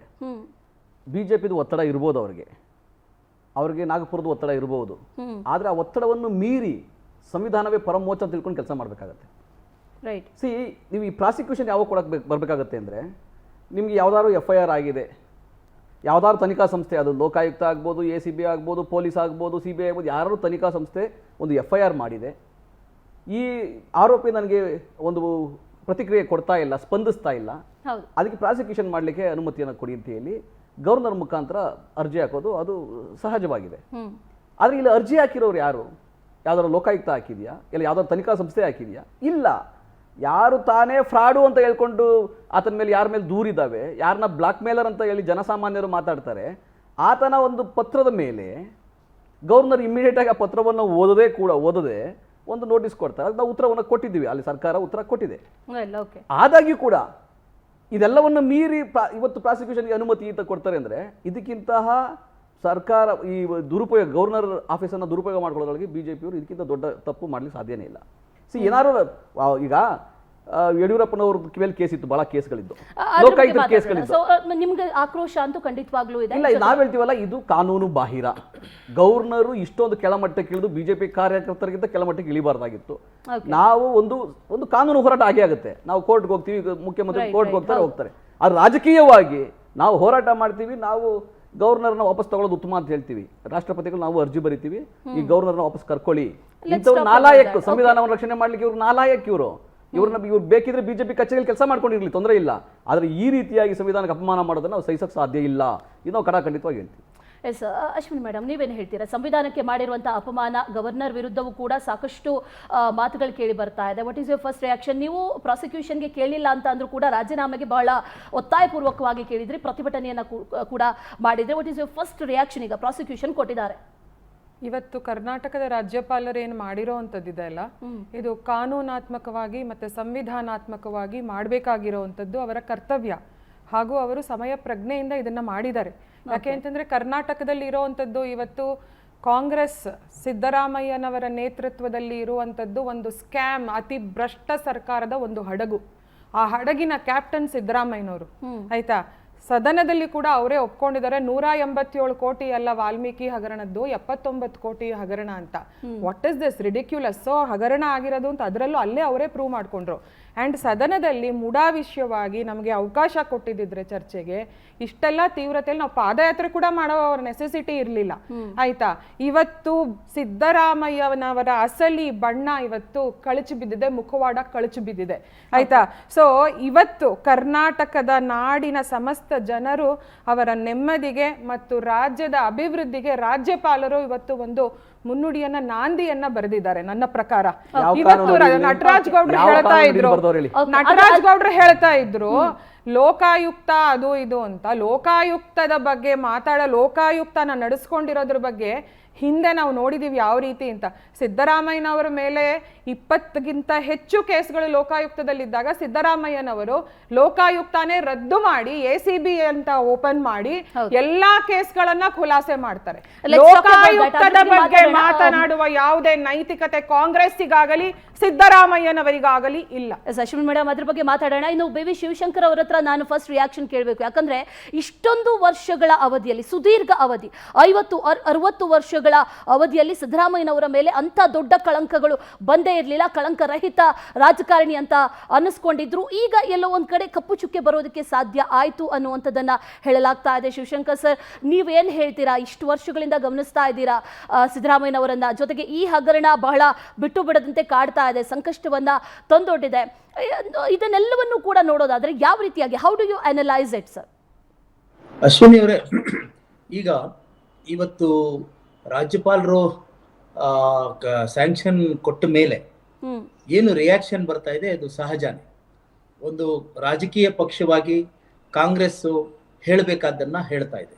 ಬಿಜೆಪಿದು ಒತ್ತಡ ಇರ್ಬೋದು, ಅವ್ರಿಗೆ ನಾಗಪುರದ ಒತ್ತಡ ಇರ್ಬೋದು, ಆದರೆ ಆ ಒತ್ತಡವನ್ನು ಮೀರಿ ಸಂವಿಧಾನವೇ ಪರಮೋಚ್ಚ ಅಂತ ತಿಳ್ಕೊಂಡು ಕೆಲಸ ಮಾಡಬೇಕಾಗತ್ತೆ. ರೈಟ್. ನೀವು ಈ ಪ್ರಾಸಿಕ್ಯೂಷನ್ ಯಾವಾಗ ಕೊಡಕ್ಕೆ ಬರಬೇಕಾಗತ್ತೆ ಅಂದರೆ, ನಿಮಗೆ ಯಾವ್ದಾದ್ರು FIR ಆಗಿದೆ, ಯಾವ್ದಾದ್ರು ತನಿಖಾ ಸಂಸ್ಥೆ, ಅದು ಲೋಕಾಯುಕ್ತ ಆಗ್ಬೋದು, ACB ಆಗ್ಬೋದು, ಪೊಲೀಸ್ ಆಗ್ಬೋದು, CBI ಆಗ್ಬೋದು, ಯಾರು ತನಿಖಾ ಸಂಸ್ಥೆ ಒಂದು FIR ಮಾಡಿದೆ, ಈ ಆರೋಪಿ ನನಗೆ ಒಂದು ಪ್ರತಿಕ್ರಿಯೆ ಕೊಡ್ತಾ ಇಲ್ಲ, ಸ್ಪಂದಿಸ್ತಾ ಇಲ್ಲ, ಅದಕ್ಕೆ ಪ್ರಾಸಿಕ್ಯೂಷನ್ ಮಾಡಲಿಕ್ಕೆ ಅನುಮತಿಯನ್ನು ಕೊಡಿ ಅಂತ ಹೇಳಿ ಗವರ್ನರ್ ಮುಖಾಂತರ ಅರ್ಜಿ ಹಾಕೋದು ಅದು ಸಹಜವಾಗಿದೆ. ಆದರೆ ಇಲ್ಲಿ ಅರ್ಜಿ ಹಾಕಿರೋರು ಯಾರು? ಯಾವ್ದಾದ್ರು ಲೋಕಾಯುಕ್ತ ಹಾಕಿದೆಯಾ, ಇಲ್ಲ ಯಾವ್ದಾದ್ರು ತನಿಖಾ ಸಂಸ್ಥೆ ಹಾಕಿದೆಯಾ? ಇಲ್ಲ. ಯಾರು ತಾನೇ ಫ್ರಾಡು ಅಂತ ಹೇಳ್ಕೊಂಡು ಆತನ ಮೇಲೆ ಯಾರ ಮೇಲೆ ದೂರಿದ್ದಾವೆ, ಯಾರನ್ನ ಬ್ಲಾಕ್ ಮೇಲರ್ ಅಂತ ಹೇಳಿ ಜನಸಾಮಾನ್ಯರು ಮಾತಾಡ್ತಾರೆ, ಆತನ ಒಂದು ಪತ್ರದ ಮೇಲೆ ಗವರ್ನರ್ ಇಮಿಡಿಯೇಟ್ ಆಗಿ ಆ ಪತ್ರವನ್ನು ಓದದೆ ಒಂದು ನೋಟಿಸ್ ಕೊಡ್ತಾರೆ. ನಾವು ಉತ್ತರವನ್ನು ಕೊಟ್ಟಿದ್ದೀವಿ, ಅಲ್ಲಿ ಸರ್ಕಾರ ಉತ್ತರ ಕೊಟ್ಟಿದೆ. ಆದಾಗ್ಯೂ ಕೂಡ ಇದೆಲ್ಲವನ್ನು ಮೀರಿ ಇವತ್ತು ಪ್ರಾಸಿಕ್ಯೂಷನ್ಗೆ ಅನುಮತಿ ಅಂತ ಕೊಡ್ತಾರೆ ಅಂದರೆ, ಇದಕ್ಕಿಂತಹ ಸರ್ಕಾರ ಈ ದುರುಪಯೋಗ, ಗವರ್ನರ್ ಆಫೀಸನ್ನು ದುರುಪಯೋಗ ಮಾಡ್ಕೊಳ್ಳೋದ್ರೊಳಗೆ ಬಿಜೆಪಿಯವರು ಇದಕ್ಕಿಂತ ದೊಡ್ಡ ತಪ್ಪು ಮಾಡಲಿಕ್ಕೆ ಸಾಧ್ಯನೇ ಇಲ್ಲ. ಏನಾದ್ರು ಈಗ ಯಡಿಯೂರಪ್ಪನವ್ರ ಕಿವಿಯಲ್ಲಿ ಕೇಸ್ ಇತ್ತು, ಬಹಳ ಕೇಸ್ಗಳಿದ್ದು, ಲೋಕಾಯುಕ್ತ ಕೇಸ್ಗಳಿದ್ದು. ನಿಮ್ಗೆ ಆಕ್ರೋಶ ಅಂತೂ ಖಂಡಿತವಾಗ್ಲೂ ಇದೆ. ಇಲ್ಲ, ನಾವ್ ಹೇಳ್ತೀವಲ್ಲ, ಇದು ಕಾನೂನು ಬಾಹಿರ. ಗವರ್ನರು ಇಷ್ಟೊಂದು ಕೆಳಮಟ್ಟಕ್ಕೆ ಇಳಿದು ಬಿಜೆಪಿ ಕಾರ್ಯಕರ್ತರಿಗಿಂತ ಕೆಳಮಟ್ಟಕ್ಕೆ ಇಳಿಬಾರ್ದಾಗಿತ್ತು. ನಾವು ಒಂದು ಕಾನೂನು ಹೋರಾಟ ಆಗೇ ಆಗುತ್ತೆ. ನಾವು ಕೋರ್ಟ್ಗೆ ಹೋಗ್ತೀವಿ, ಮುಖ್ಯಮಂತ್ರಿ ಕೋರ್ಟ್ಗೆ ಹೋಗ್ತಾರೆ. ಅದು ರಾಜಕೀಯವಾಗಿ ನಾವು ಹೋರಾಟ ಮಾಡ್ತೀವಿ. ನಾವು ಗವರ್ನರ್ನ ವಾಪಸ್ ತಗೊಳ್ಳೋದು ಉತ್ತಮ ಅಂತ ಹೇಳ್ತೀವಿ. ರಾಷ್ಟ್ರಪತಿಗಳು ನಾವು ಅರ್ಜಿ ಬರಿತೀವಿ, ಈ ಗವರ್ನರ್ನ ವಾಪಸ್ ಕರ್ಕೊಳ್ಳಿ. ಇಂಥವ್ರು ನಾಲಾಯಕ್, ಸಂವಿಧಾನವನ್ನು ರಕ್ಷಣೆ ಮಾಡ್ಲಿಕ್ಕೆ ಇವ್ರು ನಾಲಾಯಕ್. ಇವ್ರು ಬೇಕಿದ್ರೆ ಬಿಜೆಪಿ ಕಚೇರಿಯಲ್ಲಿ ಕೆಲಸ ಮಾಡ್ಕೊಂಡಿರ್ಲಿ, ತೊಂದರೆ ಇಲ್ಲ. ಆದರೆ ಈ ರೀತಿಯಾಗಿ ಸಂವಿಧಾನಕ್ಕೆ ಅಪಮಾನ ಮಾಡೋದನ್ನ ನಾವು ಸಹಿಸಕ್ಕೆ ಸಾಧ್ಯ ಇಲ್ಲ. ಇದು ನಾವು ಕಡಾಖಂಡಿತವಾಗಿ ಹೇಳ್ತೀವಿ. ಎಸ್, ಅಶ್ವಿನಿ ಮೇಡಮ್, ನೀವೇನು ಹೇಳ್ತೀರಾ? ಸಂವಿಧಾನಕ್ಕೆ ಮಾಡಿರುವಂತಹ ಅಪಮಾನ, ಗವರ್ನರ್ ವಿರುದ್ಧವೂ ಕೂಡ ಸಾಕಷ್ಟು ಮಾತುಗಳು ಕೇಳಿ ಬರ್ತಾ ಇದೆ. What is your first reaction? ನೀವು ಪ್ರಾಸಿಕ್ಯೂಷನ್ಗೆ ಕೇಳಿಲ್ಲ ಅಂತ ಅಂದ್ರೂ ಕೂಡ ರಾಜೀನಾಮೆಗೆ ಬಹಳ ಒತ್ತಾಯಪೂರ್ವಕವಾಗಿ ಕೇಳಿದ್ರಿ, ಪ್ರತಿಭಟನೆಯನ್ನ ಕೂಡ ಮಾಡಿದ್ರಿ. What is your first reaction? ಈಗ ಪ್ರಾಸಿಕ್ಯೂಷನ್ ಕೊಟ್ಟಿದ್ದಾರೆ. ಇವತ್ತು ಕರ್ನಾಟಕದ ರಾಜ್ಯಪಾಲರು ಏನು ಮಾಡಿರೋ ಅಂಥದ್ದಿದೆ ಅಲ್ಲ, ಇದು ಕಾನೂನಾತ್ಮಕವಾಗಿ ಮತ್ತೆ ಸಂವಿಧಾನಾತ್ಮಕವಾಗಿ ಮಾಡಬೇಕಾಗಿರೋವಂಥದ್ದು ಅವರ ಕರ್ತವ್ಯ. ಹಾಗೂ ಅವರು ಸಮಯ ಪ್ರಜ್ಞೆಯಿಂದ ಇದನ್ನ ಮಾಡಿದ್ದಾರೆ. ಯಾಕೆ ಅಂತಂದ್ರೆ ಕರ್ನಾಟಕದಲ್ಲಿ ಇರೋವಂಥದ್ದು ಇವತ್ತು ಕಾಂಗ್ರೆಸ್ ಸಿದ್ದರಾಮಯ್ಯನವರ ನೇತೃತ್ವದಲ್ಲಿ ಇರುವಂಥದ್ದು ಒಂದು ಸ್ಕ್ಯಾಮ್, ಅತಿ ಭ್ರಷ್ಟ ಸರ್ಕಾರದ ಒಂದು ಹಡಗು. ಆ ಹಡಗಿನ ಕ್ಯಾಪ್ಟನ್ ಸಿದ್ದರಾಮಯ್ಯನವರು, ಆಯ್ತಾ? ಸದನದಲ್ಲಿ ಕೂಡ ಅವರೇ ಒಪ್ಕೊಂಡಿದ್ದಾರೆ 187 ಕೋಟಿ ಅಲ್ಲ ವಾಲ್ಮೀಕಿ ಹಗರಣದ್ದು, 79 ಕೋಟಿ ಹಗರಣ ಅಂತ. What is this ridiculous? So ಹಗರಣ ಆಗಿರೋದು ಅಂತ ಅದರಲ್ಲೂ ಅಲ್ಲೇ ಅವರೇ ಪ್ರೂವ್ ಮಾಡ್ಕೊಂಡ್ರು. ಆ್ಯಂಡ್ ಸದನದಲ್ಲಿ ಮುಡಾವಿಷ್ಯವಾಗಿ ನಮಗೆ ಅವಕಾಶ ಕೊಟ್ಟಿದ್ದಿದ್ರೆ ಚರ್ಚೆಗೆ, ಇಷ್ಟೆಲ್ಲ ತೀವ್ರತೆಯಲ್ಲಿ ನಾವು ಪಾದಯಾತ್ರೆ ಕೂಡ ಮಾಡೋ ನೆಸೆಸಿಟಿ ಇರಲಿಲ್ಲ, ಆಯ್ತಾ? ಇವತ್ತು ಸಿದ್ದರಾಮಯ್ಯನವರ ಅಸಲಿ ಬಣ್ಣ ಇವತ್ತು ಕಳಚಿ ಬಿದ್ದಿದೆ, ಮುಖವಾಡ ಕಳಚಿ ಬಿದ್ದಿದೆ, ಆಯ್ತಾ? ಸೊ ಇವತ್ತು ಕರ್ನಾಟಕದ ನಾಡಿನ ಸಮಸ್ತ ಜನರು ಅವರ ನೆಮ್ಮದಿಗೆ ಮತ್ತು ರಾಜ್ಯದ ಅಭಿವೃದ್ಧಿಗೆ ರಾಜ್ಯಪಾಲರು ಇವತ್ತು ಒಂದು ಮುನ್ನುಡಿಯನ್ನ, ನಾಂದಿಯನ್ನ ಬರೆದಿದ್ದಾರೆ ನನ್ನ ಪ್ರಕಾರ. ಇವತ್ತು ನಟರಾಜ್ ಗೌಡ್ರು ಹೇಳ್ತಾ ಇದ್ರು ಲೋಕಾಯುಕ್ತ ಅದು ಇದು ಅಂತ. ಲೋಕಾಯುಕ್ತದ ಬಗ್ಗೆ ಲೋಕಾಯುಕ್ತನ ನಡೆಸ್ಕೊಂಡಿರೋದ್ರ ಬಗ್ಗೆ ಹಿಂದೆ ನಾವು ನೋಡಿದ್ದೀವಿ ಯಾವ ರೀತಿ ಅಂತ. ಸಿದ್ದರಾಮಯ್ಯನವರ ಮೇಲೆ 20ಗಿಂತ ಹೆಚ್ಚು ಕೇಸ್ಗಳು ಲೋಕಾಯುಕ್ತದಲ್ಲಿದ್ದಾಗ ಸಿದ್ದರಾಮಯ್ಯನವರು ಲೋಕಾಯುಕ್ತನೇ ರದ್ದು ಮಾಡಿ ACB ಅಂತ ಓಪನ್ ಮಾಡಿ ಎಲ್ಲಾ ಕೇಸ್ಗಳನ್ನ ಖುಲಾಸೆ ಮಾಡ್ತಾರೆ. ಲೋಕಾಯುಕ್ತದ ಬಗ್ಗೆ ಮಾತನಾಡುವ ಯಾವುದೇ ನೈತಿಕತೆ ಕಾಂಗ್ರೆಸ್ಸಿಗಾಗಲಿ ಸಿದ್ದರಾಮಯ್ಯನವರಿಗಾಗಲಿ ಇಲ್ಲ. ಅಶ್ವಿನಿ ಮೇಡಮ್, ಅದ್ರ ಬಗ್ಗೆ ಮಾತಾಡೋಣ. ಇನ್ನು BV ಶಿವಶಂಕರ್ ಅವರ ಹತ್ರ ನಾನು ಫಸ್ಟ್ ರಿಯಾಕ್ಷನ್ ಕೇಳಬೇಕು. ಯಾಕಂದ್ರೆ ಇಷ್ಟೊಂದು ವರ್ಷಗಳ ಅವಧಿಯಲ್ಲಿ, ಸುದೀರ್ಘ ಅವಧಿ 50-60 ವರ್ಷಗಳ ಅವಧಿಯಲ್ಲಿ ಸಿದ್ದರಾಮಯ್ಯನವರ ಮೇಲೆ ಅಂತ ದೊಡ್ಡ ಕಳಂಕಗಳು ಬಂದೇ ಇರಲಿಲ್ಲ. ಕಳಂಕರಹಿತ ರಾಜಕಾರಣಿ ಅಂತ ಅನ್ನಿಸ್ಕೊಂಡಿದ್ರು. ಈಗ ಎಲ್ಲೋ ಒಂದ್ ಕಡೆ ಕಪ್ಪು ಚುಕ್ಕೆ ಬರೋದಕ್ಕೆ ಸಾಧ್ಯ ಆಯ್ತು ಅನ್ನುವಂಥದ್ದನ್ನ ಹೇಳಲಾಗ್ತಾ ಇದೆ. ಶಿವಶಂಕರ್ ಸರ್, ನೀವೇನ್ ಹೇಳ್ತೀರಾ? ಇಷ್ಟು ವರ್ಷಗಳಿಂದ ಗಮನಿಸ್ತಾ ಇದ್ದೀರಾ ಸಿದ್ದರಾಮಯ್ಯನವರನ್ನ, ಜೊತೆಗೆ ಈ ಹಗರಣ ಬಹಳ ಬಿಟ್ಟು ಬಿಡದಂತೆ ಕಾಡ್ತಾ ಇದೆ, ಸಂಕಷ್ಟವನ್ನ ತಂದೊಡ್ಡಿದೆ. ಇದನ್ನೆಲ್ಲವನ್ನು ಕೂಡ ನೋಡೋದಾದ್ರೆ ಯಾವ ರೀತಿಯಾಗಿ, how do you analyse it sir? Ashwini ಅವರೇ, ಈಗ ಇವತ್ತು ರಾಜ್ಯಪಾಲರು ಸ್ಯಾಂಕ್ಷನ್ ಕೊಟ್ಟ ಮೇಲೆ ಏನು ರಿಯಾಕ್ಷನ್ ಬರ್ತಾ ಇದೆ ಅದು ಸಹಜನೇ. ಒಂದು ರಾಜಕೀಯ ಪಕ್ಷವಾಗಿ ಕಾಂಗ್ರೆಸ್ ಹೇಳಬೇಕಾದ್ದನ್ನ ಹೇಳ್ತಾ ಇದೆ.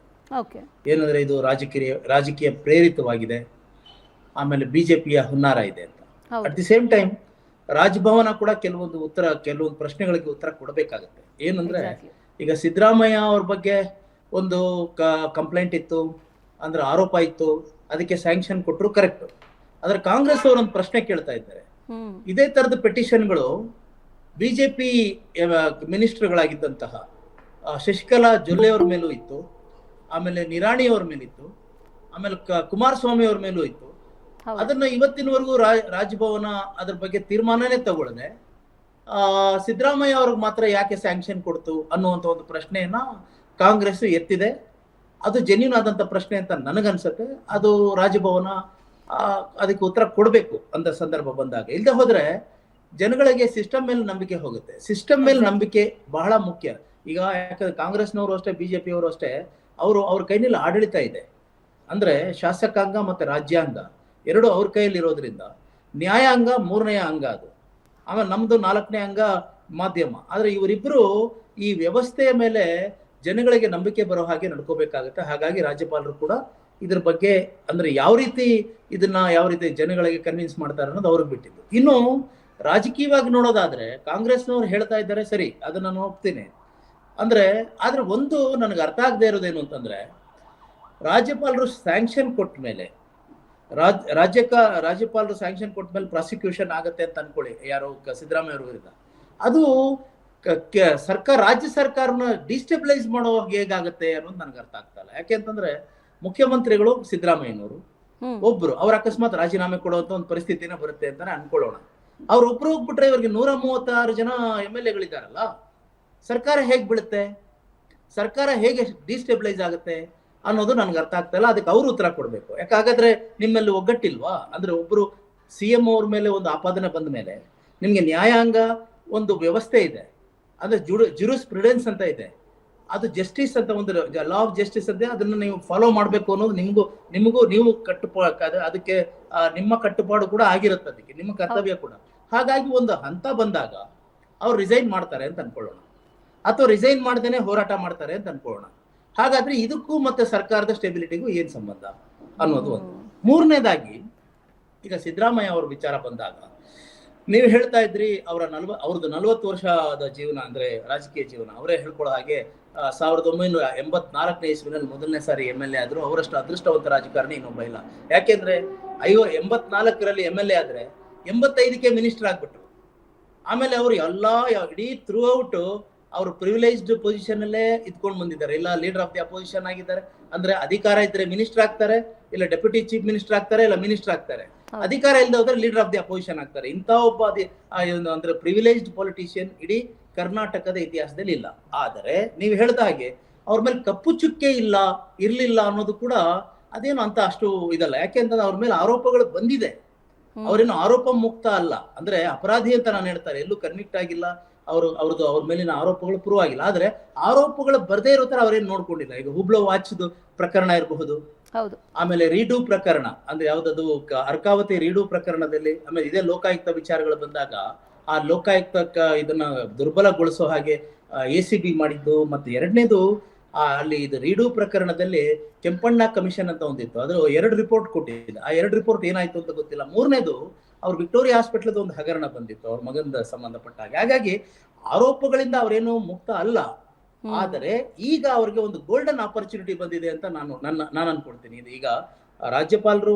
ಏನಂದ್ರೆ ಇದು ರಾಜಕೀಯ ಪ್ರೇರಿತವಾಗಿದೆ, ಆಮೇಲೆ ಬಿಜೆಪಿಯ ಹುನ್ನಾರ ಇದೆ ಅಂತ. ಅಟ್ ದಿ ಸೇಮ್ ಟೈಮ್ ರಾಜಭವನ ಕೂಡ ಕೆಲವೊಂದು ಪ್ರಶ್ನೆಗಳಿಗೆ ಉತ್ತರ ಕೊಡಬೇಕಾಗತ್ತೆ. ಏನಂದ್ರೆ ಈಗ ಸಿದ್ದರಾಮಯ್ಯ ಅವ್ರ ಬಗ್ಗೆ ಒಂದು ಕಂಪ್ಲೇಂಟ್ ಇತ್ತು, ಅಂದ್ರೆ ಆರೋಪ ಇತ್ತು, ಅದಕ್ಕೆ ಸ್ಯಾಂಕ್ಷನ್ ಕೊಟ್ಟರು, ಕರೆಕ್ಟ್. ಆದ್ರೆ ಕಾಂಗ್ರೆಸ್ ಅವರು ಒಂದು ಪ್ರಶ್ನೆ ಕೇಳ್ತಾ ಇದ್ದಾರೆ. ಇದೇ ತರದ ಪೆಟಿಷನ್ಗಳು ಬಿಜೆಪಿ ಮಿನಿಸ್ಟರ್ಗಳಾಗಿದ್ದಂತಹ ಶಶಿಕಲಾ ಜೊಲ್ಲೆ ಅವ್ರ ಮೇಲೂ ಇತ್ತು, ಆಮೇಲೆ ನಿರಾಣಿ ಅವ್ರ ಮೇಲಿತ್ತು, ಆಮೇಲೆ ಕುಮಾರಸ್ವಾಮಿ ಅವ್ರ ಮೇಲೂ ಇತ್ತು. ಅದನ್ನ ಇವತ್ತಿನವರೆಗೂ ರಾಜಭವನ ಅದ್ರ ಬಗ್ಗೆ ತೀರ್ಮಾನನೇ ತಗೊಳ್ಳದೆ ಸಿದ್ದರಾಮಯ್ಯ ಅವ್ರಿಗೆ ಮಾತ್ರ ಯಾಕೆ ಸ್ಯಾಂಕ್ಷನ್ ಕೊಡ್ತು ಅನ್ನುವಂತ ಒಂದು ಪ್ರಶ್ನೆಯನ್ನ ಕಾಂಗ್ರೆಸ್ ಎತ್ತಿದೆ. ಅದು ಜೆನ್ಯೂನ್ ಆದಂತ ಪ್ರಶ್ನೆ ಅಂತ ನನಗನ್ಸುತ್ತೆ. ಅದು ರಾಜಭವನ ಅದಕ್ಕೆ ಉತ್ತರ ಕೊಡ್ಬೇಕು ಅಂತ ಸಂದರ್ಭ ಬಂದಾಗ. ಇಲ್ಲದೆ ಹೋದ್ರೆ ಜನಗಳಿಗೆ ಸಿಸ್ಟಮ್ ಮೇಲೆ ನಂಬಿಕೆ ಹೋಗುತ್ತೆ. ಸಿಸ್ಟಮ್ ಮೇಲೆ ನಂಬಿಕೆ ಬಹಳ ಮುಖ್ಯ. ಈಗ ಯಾಕಂದ್ರೆ ಕಾಂಗ್ರೆಸ್ನವರು ಅಷ್ಟೇ, ಬಿಜೆಪಿಯವರು ಅಷ್ಟೇ, ಅವ್ರ ಕೈನಲ್ಲಿ ಆಡಳಿತ ಇದೆ. ಅಂದ್ರೆ ಶಾಸಕಾಂಗ ಮತ್ತೆ ರಾಜ್ಯಾಂಗ ಎರಡು ಅವ್ರ ಕೈಯಲ್ಲಿ ಇರೋದ್ರಿಂದ ನ್ಯಾಯಾಂಗ 3ನೇ ಅಂಗ ಅದು. ಆಮೇಲೆ ನಮ್ದು 4ನೇ ಅಂಗ ಮಾಧ್ಯಮ. ಆದ್ರೆ ಇವರಿಬ್ರು ಈ ವ್ಯವಸ್ಥೆಯ ಮೇಲೆ ಜನಗಳಿಗೆ ನಂಬಿಕೆ ಬರೋ ಹಾಗೆ ನಡ್ಕೋಬೇಕಾಗತ್ತೆ. ಹಾಗಾಗಿ ರಾಜ್ಯಪಾಲರು ಕೂಡ ಇದ್ರ ಬಗ್ಗೆ ಅಂದ್ರೆ ಯಾವ ರೀತಿ ಜನಗಳಿಗೆ ಕನ್ವಿನ್ಸ್ ಮಾಡ್ತಾರೆ ಅನ್ನೋದು ಅವ್ರಿಗೆ ಬಿಟ್ಟಿದ್ದು. ಇನ್ನು ರಾಜಕೀಯವಾಗಿ ನೋಡೋದಾದ್ರೆ ಕಾಂಗ್ರೆಸ್ನವ್ರು ಹೇಳ್ತಾ ಇದ್ದಾರೆ, ಸರಿ, ಅದನ್ನ ನಾನು ಒಪ್ತೀನಿ. ಆದ್ರೆ ಒಂದು ನನಗೆ ಅರ್ಥ ಆಗದೆ ಇರೋದೇನು ಅಂತಂದ್ರೆ, ರಾಜ್ಯಪಾಲರು ಸ್ಯಾಂಕ್ಷನ್ ಕೊಟ್ಟ ಮೇಲೆ ರಾಜ್ಯಪಾಲರು ಸ್ಯಾಂಕ್ಷನ್ ಕೊಟ್ಟ ಮೇಲೆ ಪ್ರಾಸಿಕ್ಯೂಷನ್ ಆಗತ್ತೆ ಅಂತ ಅನ್ಕೊಳ್ಳಿ, ಯಾರೋ ಸಿದ್ದರಾಮಯ್ಯ ಅವ್ರ ವಿರುದ್ಧ. ಅದು ರಾಜ್ಯ ಸರ್ಕಾರನ ಡಿಸ್ಟೆಬಿಲೈಸ್ ಮಾಡೋ ಹೇಗಾಗತ್ತೆ ಅನ್ನೋದು ನನಗೆ ಅರ್ಥ ಆಗ್ತಾ ಇಲ್ಲ. ಯಾಕೆಂತಂದ್ರೆ ಮುಖ್ಯಮಂತ್ರಿಗಳು ಸಿದ್ದರಾಮಯ್ಯನವರು ಒಬ್ರು, ಅವ್ರ ಅಕಸ್ಮಾತ್ ರಾಜೀನಾಮೆ ಕೊಡುವಂತ ಒಂದು ಪರಿಸ್ಥಿತಿನೇ ಬರುತ್ತೆ ಅಂತಾನೆ ಅನ್ಕೊಳ್ಳೋಣ. ಅವ್ರೊಬ್ರು ಹೋಗ್ಬಿಟ್ರೆ ಇವ್ರಿಗೆ 136 ಜನ MLA-ಗಳಿದಾರಲ್ಲ, ಸರ್ಕಾರ ಹೇಗ್ ಬೀಳುತ್ತೆ, ಸರ್ಕಾರ ಹೇಗೆ ಡಿಸ್ಟೆಬಿಲೈಸ್ ಆಗುತ್ತೆ ಅನ್ನೋದು ನನ್ಗೆ ಅರ್ಥ ಆಗ್ತಾ ಇಲ್ಲ. ಅದಕ್ಕೆ ಅವ್ರು ಉತ್ತರ ಕೊಡ್ಬೇಕು. ಯಾಕಾಗಾದ್ರೆ ನಿಮ್ಮಲ್ಲಿ ಒಗ್ಗಟ್ಟಿಲ್ವಾ? ಅಂದ್ರೆ ಒಬ್ರು CM ಅವ್ರ ಮೇಲೆ ಒಂದು ಆಪಾದನೆ ಬಂದ ಮೇಲೆ ನಿಮ್ಗೆ ನ್ಯಾಯಾಂಗ ಒಂದು ವ್ಯವಸ್ಥೆ ಇದೆ, ಅಂದ್ರೆ ಜುರಿಸ್ಪ್ರುಡೆನ್ಸ್ ಅಂತ ಇದೆ, ಅದು ಜಸ್ಟಿಸ್ ಅಂತ ಒಂದು ಲಾ ಆಫ್ ಜಸ್ಟಿಸ್ ಅಂತ, ಅದನ್ನ ನೀವು ಫಾಲೋ ಮಾಡ್ಬೇಕು ಅನ್ನೋದು ನಿಮಗೂ ನೀವು ಅದಕ್ಕೆ ನಿಮ್ಮ ಕಟ್ಟುಪಾಡು ಕೂಡ ಆಗಿರುತ್ತೆ, ಅದಕ್ಕೆ ನಿಮ್ಮ ಕರ್ತವ್ಯ ಕೂಡ. ಹಾಗಾಗಿ ಒಂದು ಹಂತ ಬಂದಾಗ ಅವ್ರು ರಿಸೈನ್ ಮಾಡ್ತಾರೆ ಅಂತ ಅನ್ಕೊಳ್ಳೋಣ, ಅಥವಾ ರಿಸೈನ್ ಮಾಡ್ದೇನೆ ಹೋರಾಟ ಮಾಡ್ತಾರೆ ಅಂತ ಅನ್ಕೊಳ್ಳೋಣ. ಹಾಗಾದ್ರೆ ಇದಕ್ಕೂ ಮತ್ತೆ ಸರ್ಕಾರದ ಸ್ಟೆಬಿಲಿಟಿಗೂ ಏನ್ ಸಂಬಂಧ ಅನ್ನೋದು ಒಂದು. ಮೂರನೇದಾಗಿ ಈಗ ಸಿದ್ದರಾಮಯ್ಯ ಅವ್ರ ವಿಚಾರ ಬಂದಾಗ ನೀವು ಹೇಳ್ತಾ ಇದ್ರಿ ಅವ್ರದ್ದು 40 ವರ್ಷದ ಜೀವನ, ಅಂದ್ರೆ ರಾಜಕೀಯ ಜೀವನ. ಅವರೇ ಹೇಳ್ಕೊಳ್ಳೋ ಹಾಗೆ 1984ನೇ ಇಸ್ವಿನಲ್ಲಿ ಮೊದಲನೇ ಸಾರಿ MLA ಆದ್ರು. ಅವರಷ್ಟು ಅದೃಷ್ಟವಂತ ರಾಜಕಾರಣಿ ಇನ್ನೊಬ್ಬ ಇಲ್ಲ. ಯಾಕೆಂದ್ರೆ 84ರಲ್ಲಿ MLA ಆದ್ರೆ 85ಕ್ಕೆ ಮಿನಿಸ್ಟರ್ ಆಗ್ಬಿಟ್ರು. ಆಮೇಲೆ ಅವರು ಇಡೀ ಥ್ರೂ ಔಟ್ ಅವರು ಪ್ರಿವಿಲೇಜ್ಡ್ ಪೊಸಿಷನ್ ಅಲ್ಲೇ ಇದ್ಕೊಂಡು ಬಂದಿದ್ದಾರೆ. ಇಲ್ಲ ಲೀಡರ್ ಆಫ್ ದಿ ಅಪೋಸಿಷನ್ ಆಗಿದ್ದಾರೆ. ಅಂದ್ರೆ ಅಧಿಕಾರ ಇದ್ರೆ ಮಿನಿಸ್ಟರ್ ಆಗ್ತಾರೆ, ಇಲ್ಲ ಡೆಪ್ಯೂಟಿ ಚೀಫ್ ಮಿನಿಸ್ಟರ್ ಆಗ್ತಾರೆ, ಇಲ್ಲ ಮಿನಿಸ್ಟರ್ ಆಗ್ತಾರೆ. ಅಧಿಕಾರ ಇಲ್ಲದೆ ಹೋದ್ರೆ ಲೀಡರ್ ಆಫ್ ದಿ ಅಪೋಸಿಷನ್ ಆಗ್ತಾರೆ. ಇಂಥ ಒಬ್ಬ ಅಂದ್ರೆ ಪ್ರಿವಿಲೇಜ್ಡ್ ಪೊಲಿಟಿಷಿಯನ್ ಇಡೀ ಕರ್ನಾಟಕದ ಇತಿಹಾಸದಲ್ಲಿ ಇಲ್ಲ. ಆದರೆ ನೀವು ಹೇಳ್ದ ಹಾಗೆ ಅವ್ರ ಮೇಲೆ ಕಪ್ಪು ಚುಕ್ಕೆ ಇರ್ಲಿಲ್ಲ ಅನ್ನೋದು ಕೂಡ ಅದೇನು ಅಂತ ಅಷ್ಟು ಇದಲ್ಲ. ಯಾಕೆಂತಂದ್ರೆ ಅವ್ರ ಮೇಲೆ ಆರೋಪಗಳು ಬಂದಿದೆ, ಅವ್ರೇನು ಆರೋಪ ಮುಕ್ತ ಅಲ್ಲ, ಅಂದ್ರೆ ಅಪರಾಧಿ ಅಂತ ನಾನು ಹೇಳ್ತಾರೆ, ಎಲ್ಲೂ ಕನ್ವಿಕ್ಟ್ ಆಗಿಲ್ಲ, ಅವ್ರ ಮೇಲಿನ ಆರೋಪಗಳು ಪ್ರೂವ್ ಆಗಿಲ್ಲ. ಆದ್ರೆ ಆರೋಪಗಳು ಬರ್ದೇ ಇರೋ ತರ ಅವ್ರೇನ್ ನೋಡ್ಕೊಂಡಿಲ್ಲ. ಈಗ ಹುಬ್ಳೋ ವಾಚ್ದು ಪ್ರಕರಣ ಇರಬಹುದು, ಆಮೇಲೆ ರೀಡು ಪ್ರಕರಣ, ಅಂದ್ರೆ ಯಾವ್ದದು ಅರ್ಕಾವತಿ ರೀಡು ಪ್ರಕರಣದಲ್ಲಿ, ಆಮೇಲೆ ಇದೇ ಲೋಕಾಯುಕ್ತ ವಿಚಾರಗಳು ಬಂದಾಗ ಆ ಲೋಕಾಯುಕ್ತ ಇದನ್ನ ದುರ್ಬಲಗೊಳಿಸೋ ಹಾಗೆ ACB ಮಾಡಿದ್ದು, ಮತ್ತೆ ಎರಡನೇದು ಅಲ್ಲಿ ಇದು ರೀಡು ಪ್ರಕರಣದಲ್ಲಿ ಕೆಂಪಣ್ಣ ಕಮಿಷನ್ ಅಂತ ಒಂದಿತ್ತು, ಅದು 2 ರಿಪೋರ್ಟ್ ಕೊಟ್ಟಿದೆ. ಆ 2 ರಿಪೋರ್ಟ್ ಏನಾಯ್ತು ಅಂತ ಗೊತ್ತಿಲ್ಲ. 3ನೇದು ಅವ್ರ ವಿಕ್ಟೋರಿಯಾ ಹಾಸ್ಪಿಟಲ್ ಒಂದು ಹಗರಣ ಬಂದಿತ್ತು ಅವ್ರ ಮಗನ ಸಂಬಂಧಪಟ್ಟ ಹಾಗೆ. ಹಾಗಾಗಿ ಆರೋಪಗಳಿಂದ ಅವರೇನು ಮುಕ್ತ ಅಲ್ಲ. ಆದರೆ ಈಗ ಅವ್ರಿಗೆ ಒಂದು ಗೋಲ್ಡನ್ ಆಪರ್ಚುನಿಟಿ ಬಂದಿದೆ ಅಂತ ನಾನು ಅನ್ಕೊಳ್ತೀನಿ. ಇದು ಈಗ ರಾಜ್ಯಪಾಲರು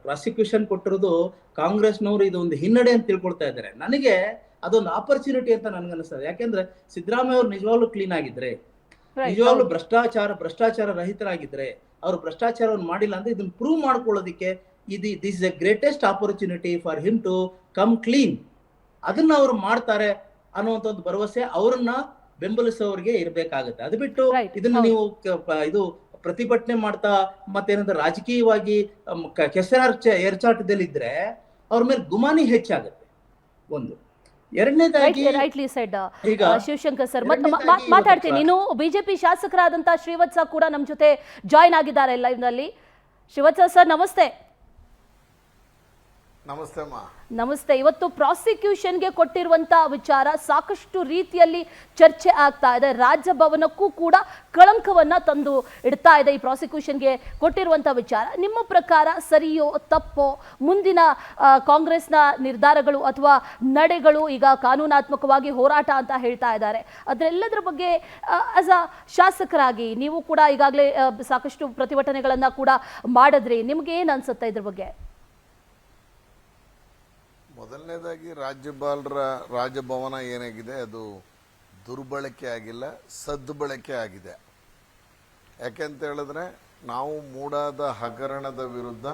ಪ್ರಾಸಿಕ್ಯೂಷನ್ ಕೊಟ್ಟಿರೋದು ಕಾಂಗ್ರೆಸ್ನವರು ಇದು ಒಂದು ಹಿನ್ನಡೆ ಅಂತ ತಿಳ್ಕೊಳ್ತಾ ಇದ್ದಾರೆ. ನನಗೆ ಅದೊಂದು ಆಪರ್ಚುನಿಟಿ ಅಂತ ನನ್ಗನ್ನಿಸ್ತದೆ. ಯಾಕೆಂದ್ರೆ ಸಿದ್ದರಾಮಯ್ಯ ಅವ್ರು ನಿಜವಾಗ್ಲೂ ಕ್ಲೀನ್ ಆಗಿದ್ರೆ, ನಿಜವಾಗ್ಲೂ ಭ್ರಷ್ಟಾಚಾರ ರಹಿತರಾಗಿದ್ರೆ, ಅವ್ರು ಭ್ರಷ್ಟಾಚಾರವನ್ನು ಮಾಡಿಲ್ಲ ಅಂದ್ರೆ ಇದನ್ನ ಪ್ರೂವ್ ಮಾಡ್ಕೊಳ್ಳೋದಿಕ್ಕೆ this is a greatest opportunity for him to come clean. ಅದನ್ನ ಅವ್ರು ಮಾಡ್ತಾರೆ ಅನ್ನುವಂತ ಒಂದು ಭರವಸೆ ಅವ್ರನ್ನ ಬೆಂಬಲಿಸೋರಿಗೆ ಇರ್ಬೇಕಾಗತ್ತೆ. ಅದು ಬಿಟ್ಟು ಇದನ್ನ ನೀವು ಇದು ಪ್ರತಿಭಟನೆ ಮಾಡ್ತಾ ಮತ್ತೇನಂದ್ರೆ ರಾಜಕೀಯವಾಗಿ ಎರಚಾಟದಲ್ಲಿದ್ರೆ ಅವ್ರ ಮೇಲೆ ಗುಮಾನಿ ಹೆಚ್ಚಾಗತ್ತೆ. ಒಂದು ಎರಡನೇದಾಗಿ ಈಗ ಶಿವಶಂಕರ್ ಸರ್ ಮಾತಾಡ್ತೀನಿ. ಇನ್ನು ಬಿಜೆಪಿ ಶಾಸಕರಾದಂತಹ ಶ್ರೀವತ್ಸ ಕೂಡ ನಮ್ ಜೊತೆ ಜಾಯಿನ್ ಆಗಿದ್ದಾರೆ ಲೈವ್ ನಲ್ಲಿ. ಶ್ರೀವತ್ಸ ಸರ್ ನಮಸ್ತೆ. ನಮಸ್ತೆ ಅಮ್ಮ. ನಮಸ್ತೆ. ಇವತ್ತು ಪ್ರಾಸಿಕ್ಯೂಷನ್ಗೆ ಕೊಟ್ಟಿರುವಂತ ವಿಚಾರ ಸಾಕಷ್ಟು ರೀತಿಯಲ್ಲಿ ಚರ್ಚೆ ಆಗ್ತಾ ಇದೆ. ರಾಜಭವನಕ್ಕೂ ಕೂಡ ಕಳಂಕವನ್ನ ತಂದು ಇಡ್ತಾ ಇದೆ ಈ ಪ್ರಾಸಿಕ್ಯೂಷನ್ಗೆ ಕೊಟ್ಟಿರುವಂತ ವಿಚಾರ. ನಿಮ್ಮ ಪ್ರಕಾರ ಸರಿಯೋ ತಪ್ಪೋ? ಮುಂದಿನ ಕಾಂಗ್ರೆಸ್ನ ನಿರ್ಧಾರಗಳು ಅಥವಾ ನಡೆಗಳು ಈಗ ಕಾನೂನಾತ್ಮಕವಾಗಿ ಹೋರಾಟ ಅಂತ ಹೇಳ್ತಾ ಇದ್ದಾರೆ. ಅದರೆಲ್ಲದರ ಬಗ್ಗೆ ಆಸ್ ಅ ಶಾಸಕರಾಗಿ ನೀವು ಕೂಡ ಈಗಾಗಲೇ ಸಾಕಷ್ಟು ಪ್ರತಿಭಟನೆಗಳನ್ನ ಕೂಡ ಮಾಡಿದ್ರಿ. ನಿಮ್ಗೆ ಏನ್ ಅನ್ಸುತ್ತೆ ಇದ್ರ ಬಗ್ಗೆ? ಮೊದಲನೇದಾಗಿ ರಾಜ್ಯಪಾಲರ ರಾಜಭವನ ಏನಾಗಿದೆ ಅದು ದುರ್ಬಳಕೆ ಆಗಿಲ್ಲ, ಸದ್ಬಳಕೆ ಆಗಿದೆ. ಯಾಕೆಂತ ಹೇಳಿದ್ರೆ ನಾವು ಮೂಡಾದ ಹಗರಣದ ವಿರುದ್ಧ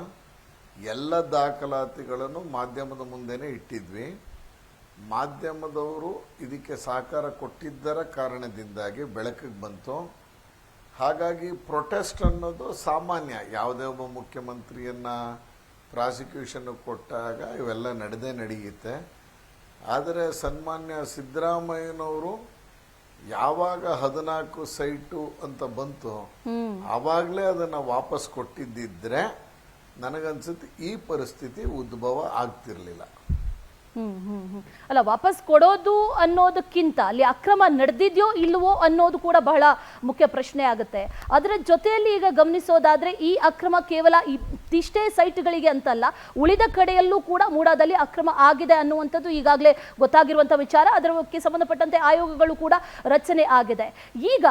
ಎಲ್ಲ ದಾಖಲಾತಿಗಳನ್ನು ಮಾಧ್ಯಮದ ಮುಂದೆನೇ ಇಟ್ಟಿದ್ವಿ. ಮಾಧ್ಯಮದವರು ಇದಕ್ಕೆ ಸಹಕಾರ ಕೊಟ್ಟಿದ್ದರ ಕಾರಣದಿಂದಾಗಿ ಬೆಳಕಿಗೆ ಬಂತು. ಹಾಗಾಗಿ ಪ್ರೊಟೆಸ್ಟ್ ಅನ್ನೋದು ಸಾಮಾನ್ಯ. ಯಾವುದೇ ಒಬ್ಬ ಮುಖ್ಯಮಂತ್ರಿಯನ್ನ ಪ್ರಾಸಿಕ್ಯೂಷನ್ ಕೊಟ್ಟಾಗ ಇವೆಲ್ಲ ನಡೆಯುತ್ತೆ. ಆದರೆ ಸನ್ಮಾನ್ಯ ಸಿದ್ದರಾಮಯ್ಯನವರು ಯಾವಾಗ 14 ಸೈಟು ಅಂತ ಬಂತು ಆವಾಗಲೇ ಅದನ್ನು ವಾಪಸ್ ಕೊಟ್ಟಿದ್ದಿದ್ರೆ ನನಗನ್ಸುತ್ತೆ ಈ ಪರಿಸ್ಥಿತಿ ಉದ್ಭವ ಆಗ್ತಿರ್ಲಿಲ್ಲ. ಅಲ್ಲ, ವಾಪಸ್ ಕೊಡೋದು ಅನ್ನೋದಕ್ಕಿಂತ ಅಲ್ಲಿ ಅಕ್ರಮ ನಡೆದಿದ್ಯೋ ಇಲ್ವೋ ಅನ್ನೋದು ಕೂಡ ಬಹಳ ಮುಖ್ಯ ಪ್ರಶ್ನೆ ಆಗುತ್ತೆ. ಅದರ ಜೊತೆಯಲ್ಲಿ ಈಗ ಗಮನಿಸೋದಾದ್ರೆ ಈ ಅಕ್ರಮ ಕೇವಲ ಇಷ್ಟೇ ಸೈಟ್ಗಳಿಗೆ ಅಂತಲ್ಲ, ಉಳಿದ ಕಡೆಯಲ್ಲೂ ಕೂಡ ಮೂಡಾದಲ್ಲಿ ಅಕ್ರಮ ಆಗಿದೆ ಅನ್ನುವಂಥದ್ದು ಈಗಾಗಲೇ ಗೊತ್ತಾಗಿರುವಂತಹ ವಿಚಾರ. ಅದಕ್ಕೆ ಸಂಬಂಧಪಟ್ಟಂತೆ ಆಯೋಗಗಳು ಕೂಡ ರಚನೆ ಆಗಿದೆ. ಈಗ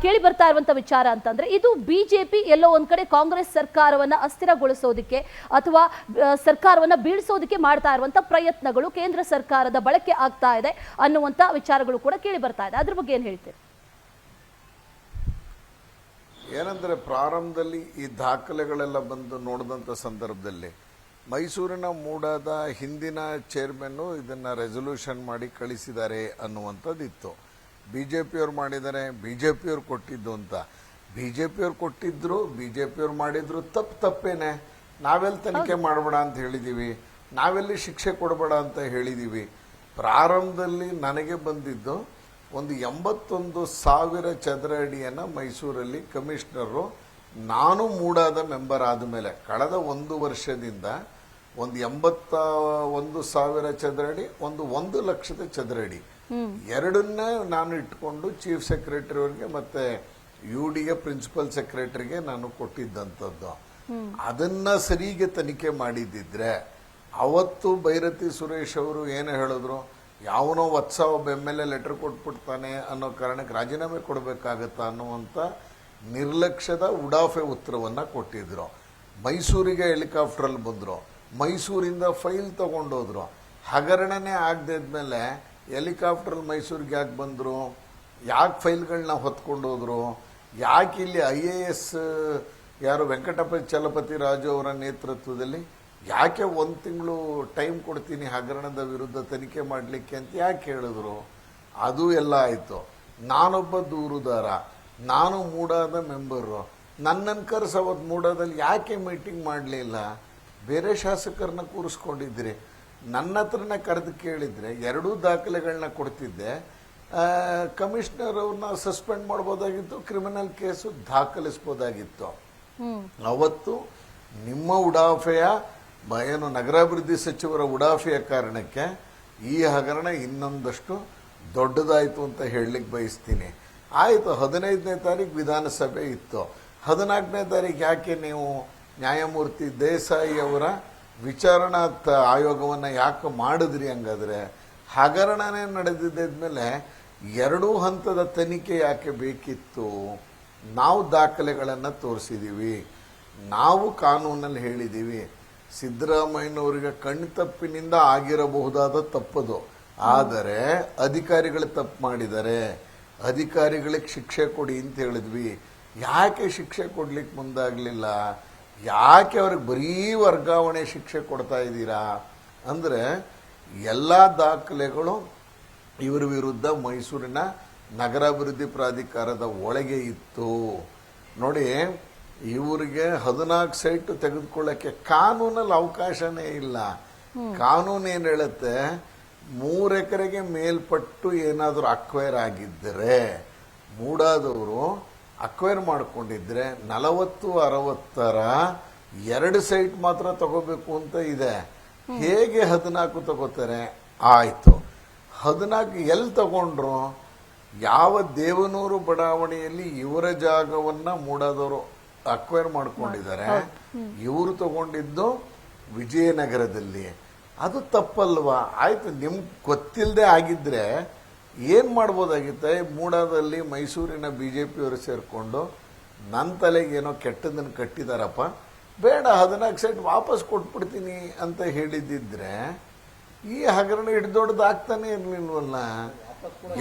ಕೇಳಿ ಬರ್ತಾ ಇರುವಂತಹ ವಿಚಾರ ಅಂತಂದ್ರೆ ಇದು ಬಿಜೆಪಿ ಎಲ್ಲೋ ಒಂದ್ ಕಡೆ ಕಾಂಗ್ರೆಸ್ ಸರ್ಕಾರವನ್ನ ಅಸ್ಥಿರಗೊಳಿಸೋದಿಕ್ಕೆ ಅಥವಾ ಸರ್ಕಾರವನ್ನ ಬೀಳಿಸೋದಿಕ್ಕೆ ಮಾಡ್ತಾ ಇರುವಂತಹ ಪ್ರಯತ್ನಗಳು ಕೇಂದ್ರ ಸರ್ಕಾರದ ಬಳಕೆ ಆಗ್ತಾ ಇದೆ ಅನ್ನುವಂತ ವಿಚಾರಗಳು ಕೂಡ ಕೇಳಿ ಬರ್ತಾ ಇದೆ. ಅದ್ರ ಬಗ್ಗೆ ಏನ್ ಹೇಳ್ತೀರಿ? ಏನಂದ್ರೆ ಪ್ರಾರಂಭದಲ್ಲಿ ಈ ದಾಖಲೆಗಳೆಲ್ಲ ಬಂದು ನೋಡಿದಂಥ ಸಂದರ್ಭದಲ್ಲಿ ಮೈಸೂರಿನ ಮೂಡಾದ ಹಿಂದಿನ ಚೇರ್ಮನ್ನು ಇದನ್ನ ರೆಸೊಲ್ಯೂಷನ್ ಮಾಡಿ ಕಳಿಸಿದ್ದಾರೆ ಅನ್ನುವಂಥದ್ದಿತ್ತು. ಬಿಜೆಪಿಯವ್ರು ಮಾಡಿದ್ದಾರೆ, ಬಿಜೆಪಿಯವ್ರು ಕೊಟ್ಟಿದ್ದು ಅಂತ. ಬಿಜೆಪಿಯವ್ರು ಕೊಟ್ಟಿದ್ರು, ಬಿಜೆಪಿಯವ್ರು ಮಾಡಿದ್ರು ತಪ್ಪೇನೆ. ನಾವೆಲ್ಲಿ ತನಿಖೆ ಮಾಡಬೇಡ ಅಂತ ಹೇಳಿದೀವಿ, ನಾವೆಲ್ಲಿ ಶಿಕ್ಷೆ ಕೊಡಬೇಡ ಅಂತ ಹೇಳಿದೀವಿ. ಪ್ರಾರಂಭದಲ್ಲಿ ನನಗೆ ಬಂದಿದ್ದು ಒಂದು 81,000 ಚದರ ಅಡಿಯನ್ನು ಮೈಸೂರಲ್ಲಿ ಕಮಿಷನರು, ನಾನು ಮೂಡಾದ ಮೆಂಬರ್ ಆದಮೇಲೆ ಕಳೆದ 1 ವರ್ಷದಿಂದ ಒಂದು 81,000 ಚದರ ಅಡಿ, ಒಂದು 1 ಲಕ್ಷದ ಚದರ ಅಡಿ ಎರಡನ್ನೇ ನಾನು ಇಟ್ಕೊಂಡು ಚೀಫ್ ಸೆಕ್ರೆಟರಿ ಅವರಿಗೆ ಮತ್ತೆ ಯುಡಿಗೆ ಪ್ರಿನ್ಸಿಪಲ್ ಸೆಕ್ರೆಟರಿಗೆ ನಾನು ಕೊಟ್ಟಿದ್ದಂಥದ್ದು. ಅದನ್ನ ಸರಿಗೆ ತನಿಖೆ ಮಾಡಿದ್ದಿದ್ರೆ ಅವತ್ತು ಭೈರತಿ ಸುರೇಶ್ ಅವರು ಏನು ಹೇಳಿದ್ರು, ಯಾವನೋ ಒಬ್ಬ MLA ಲೆಟರ್ ಕೊಟ್ಬಿಡ್ತಾನೆ ಅನ್ನೋ ಕಾರಣಕ್ಕೆ ರಾಜೀನಾಮೆ ಕೊಡಬೇಕಾಗತ್ತಾ ಅನ್ನುವಂಥ ನಿರ್ಲಕ್ಷ್ಯದ ಉಡಾಫೆ ಉತ್ತರವನ್ನು ಕೊಟ್ಟಿದ್ರು. ಮೈಸೂರಿಗೆ ಹೆಲಿಕಾಪ್ಟ್ರಲ್ಲಿ ಬಂದರು, ಮೈಸೂರಿಂದ ಫೈಲ್ ತಗೊಂಡೋದ್ರು. ಹಗರಣನೇ ಆಗದಿದ್ಮೇಲೆ ಹೆಲಿಕಾಪ್ಟ್ರಲ್ಲಿ ಮೈಸೂರಿಗೆ ಯಾಕೆ ಬಂದರು, ಯಾಕೆ ಫೈಲ್ಗಳನ್ನ ಹೊತ್ಕೊಂಡೋದ್ರು, ಯಾಕೆ ಇಲ್ಲಿ IAS ಯಾರು ವೆಂಕಟಚಲಪತಿ ರಾಜು ಅವರ ನೇತೃತ್ವದಲ್ಲಿ ಯಾಕೆ 1 ತಿಂಗಳು ಟೈಮ್ ಕೊಡ್ತೀನಿ ಹಗರಣದ ವಿರುದ್ಧ ತನಿಖೆ ಮಾಡಲಿಕ್ಕೆ ಅಂತ ಯಾಕೆ ಹೇಳಿದ್ರು? ಅದು ಎಲ್ಲ ಆಯಿತು. ನಾನೊಬ್ಬ ದೂರುದಾರ, ನಾನು ಮೂಡಾದ ಮೆಂಬರು, ನನ್ನನ್ನು ಕರೆಸಿ ಅವತ್ತು ಮೂಡಾದಲ್ಲಿ ಯಾಕೆ ಮೀಟಿಂಗ್ ಮಾಡಲಿಲ್ಲ? ಬೇರೆ ಶಾಸಕರನ್ನ ಕೂರಿಸ್ಕೊಂಡಿದ್ರಿ, ನನ್ನ ಹತ್ರನೇ ಕರೆದು ಕೇಳಿದರೆ 2 ದಾಖಲೆಗಳನ್ನ ಕೊಡ್ತಿದ್ದೆ. ಕಮಿಷನರ್ ಅವ್ರನ್ನ ಸಸ್ಪೆಂಡ್ ಮಾಡ್ಬೋದಾಗಿತ್ತು, ಕ್ರಿಮಿನಲ್ ಕೇಸು ದಾಖಲಿಸ್ಬೋದಾಗಿತ್ತು. ಅವತ್ತು ನಿಮ್ಮ ಉಡಾಫೆಯ ಏನು ನಗರಾಭಿವೃದ್ಧಿ ಸಚಿವರ ಉಡಾಫೆಯ ಕಾರಣಕ್ಕೆ ಈ ಹಗರಣ ಇನ್ನೊಂದಷ್ಟು ದೊಡ್ಡದಾಯಿತು ಅಂತ ಹೇಳಲಿಕ್ಕೆ ಬಯಸ್ತೀನಿ. ಆಯಿತು, 15ನೇ ತಾರೀಕು ವಿಧಾನಸಭೆ ಇತ್ತು, 14ನೇ ತಾರೀಕು ಯಾಕೆ ನೀವು ನ್ಯಾಯಮೂರ್ತಿ ದೇಸಾಯಿ ಅವರ ವಿಚಾರಣಾ ಆಯೋಗವನ್ನು ಯಾಕೆ ಮಾಡಿದ್ರಿ? ಹಂಗಾದ್ರೆ ಹಗರಣನೇ ನಡೆದಿದ್ಮೇಲೆ 2 ಹಂತದ ತನಿಖೆ ಯಾಕೆ ಬೇಕಿತ್ತು? ನಾವು ದಾಖಲೆಗಳನ್ನು ತೋರಿಸಿದ್ದೀವಿ, ನಾವು ಕಾನೂನಲ್ಲಿ ಹೇಳಿದ್ದೀವಿ, ಸಿದ್ದರಾಮಯ್ಯನವರಿಗೆ ಕಣ್ತಪ್ಪಿನಿಂದ ಆಗಿರಬಹುದಾದ ತಪ್ಪದು, ಆದರೆ ಅಧಿಕಾರಿಗಳು ತಪ್ಪು ಮಾಡಿದ್ದಾರೆ, ಅಧಿಕಾರಿಗಳಿಗೆ ಶಿಕ್ಷೆ ಕೊಡಿ ಅಂತ ಹೇಳಿದ್ವಿ. ಯಾಕೆ ಶಿಕ್ಷೆ ಕೊಡ್ಲಿಕ್ಕೆ ಮುಂದಾಗಲಿಲ್ಲ? ಯಾಕೆ ಅವ್ರಿಗೆ ಬರೀ ವರ್ಗಾವಣೆ ಶಿಕ್ಷೆ ಕೊಡ್ತಾ ಇದ್ದೀರಾ? ಅಂದರೆ ಎಲ್ಲ ದಾಖಲೆಗಳು ಇವರ ವಿರುದ್ಧ ಮೈಸೂರಿನ ನಗರಾಭಿವೃದ್ಧಿ ಪ್ರಾಧಿಕಾರದ ಒಳಗೆ ಇತ್ತು. ನೋಡಿ, ಇವರಿಗೆ 14 ಸೈಟ್ ತೆಗೆದುಕೊಳ್ಳಕ್ಕೆ ಕಾನೂನಲ್ಲಿ ಅವಕಾಶನೇ ಇಲ್ಲ. ಕಾನೂನು ಏನು ಹೇಳುತ್ತೆ, 3 ಎಕರೆಗೆ ಮೇಲ್ಪಟ್ಟು ಏನಾದರೂ ಅಕ್ವೈರ್ ಆಗಿದ್ದರೆ, ಮೂಡಾದವರು ಅಕ್ವೈರ್ ಮಾಡ್ಕೊಂಡಿದ್ರೆ 40-60ರ 2 ಸೈಟ್ ಮಾತ್ರ ತಗೋಬೇಕು ಅಂತ ಇದೆ. ಹೇಗೆ 14 ತಗೋತಾರೆ? ಆಯ್ತು, 14 ಎಲ್ಲಿ ತಗೊಂಡ್ರು? ಯಾವ ದೇವನೂರು ಬಡಾವಣೆಯಲ್ಲಿ ಇವರ ಜಾಗವನ್ನ ಮೂಡಾದವರು ಅಕ್ವೈರ್ ಮಾಡ್ಕೊಂಡಿದ್ದಾರೆ, ಇವರು ತಗೊಂಡಿದ್ದು ವಿಜಯನಗರದಲ್ಲಿ. ಅದು ತಪ್ಪಲ್ವಾ? ಆಯ್ತು, ನಿಮ್ಗೆ ಗೊತ್ತಿಲ್ಲದೆ ಆಗಿದ್ರೆ ಏನ್ ಮಾಡ್ಬೋದಾಗಿತ್ತೆ? ಮೂಡಾದಲ್ಲಿ ಮೈಸೂರಿನ ಬಿಜೆಪಿಯವರು ಸೇರ್ಕೊಂಡು ನನ್ನ ತಲೆಗೆ ಏನೋ ಕೆಟ್ಟದನ್ನು ಕಟ್ಟಿದಾರಪ್ಪ, ಬೇಡ 14 ಸೈಟ್ ವಾಪಸ್ ಕೊಟ್ಬಿಡ್ತೀನಿ ಅಂತ ಹೇಳಿದ್ದಿದ್ರೆ ಈ ಹಗರಣ ಹಿಡ್ದೊಡ್ದಾಗ್ತಾನೆ ಇರ್ಲಿಲ್ವಲ್ಲ.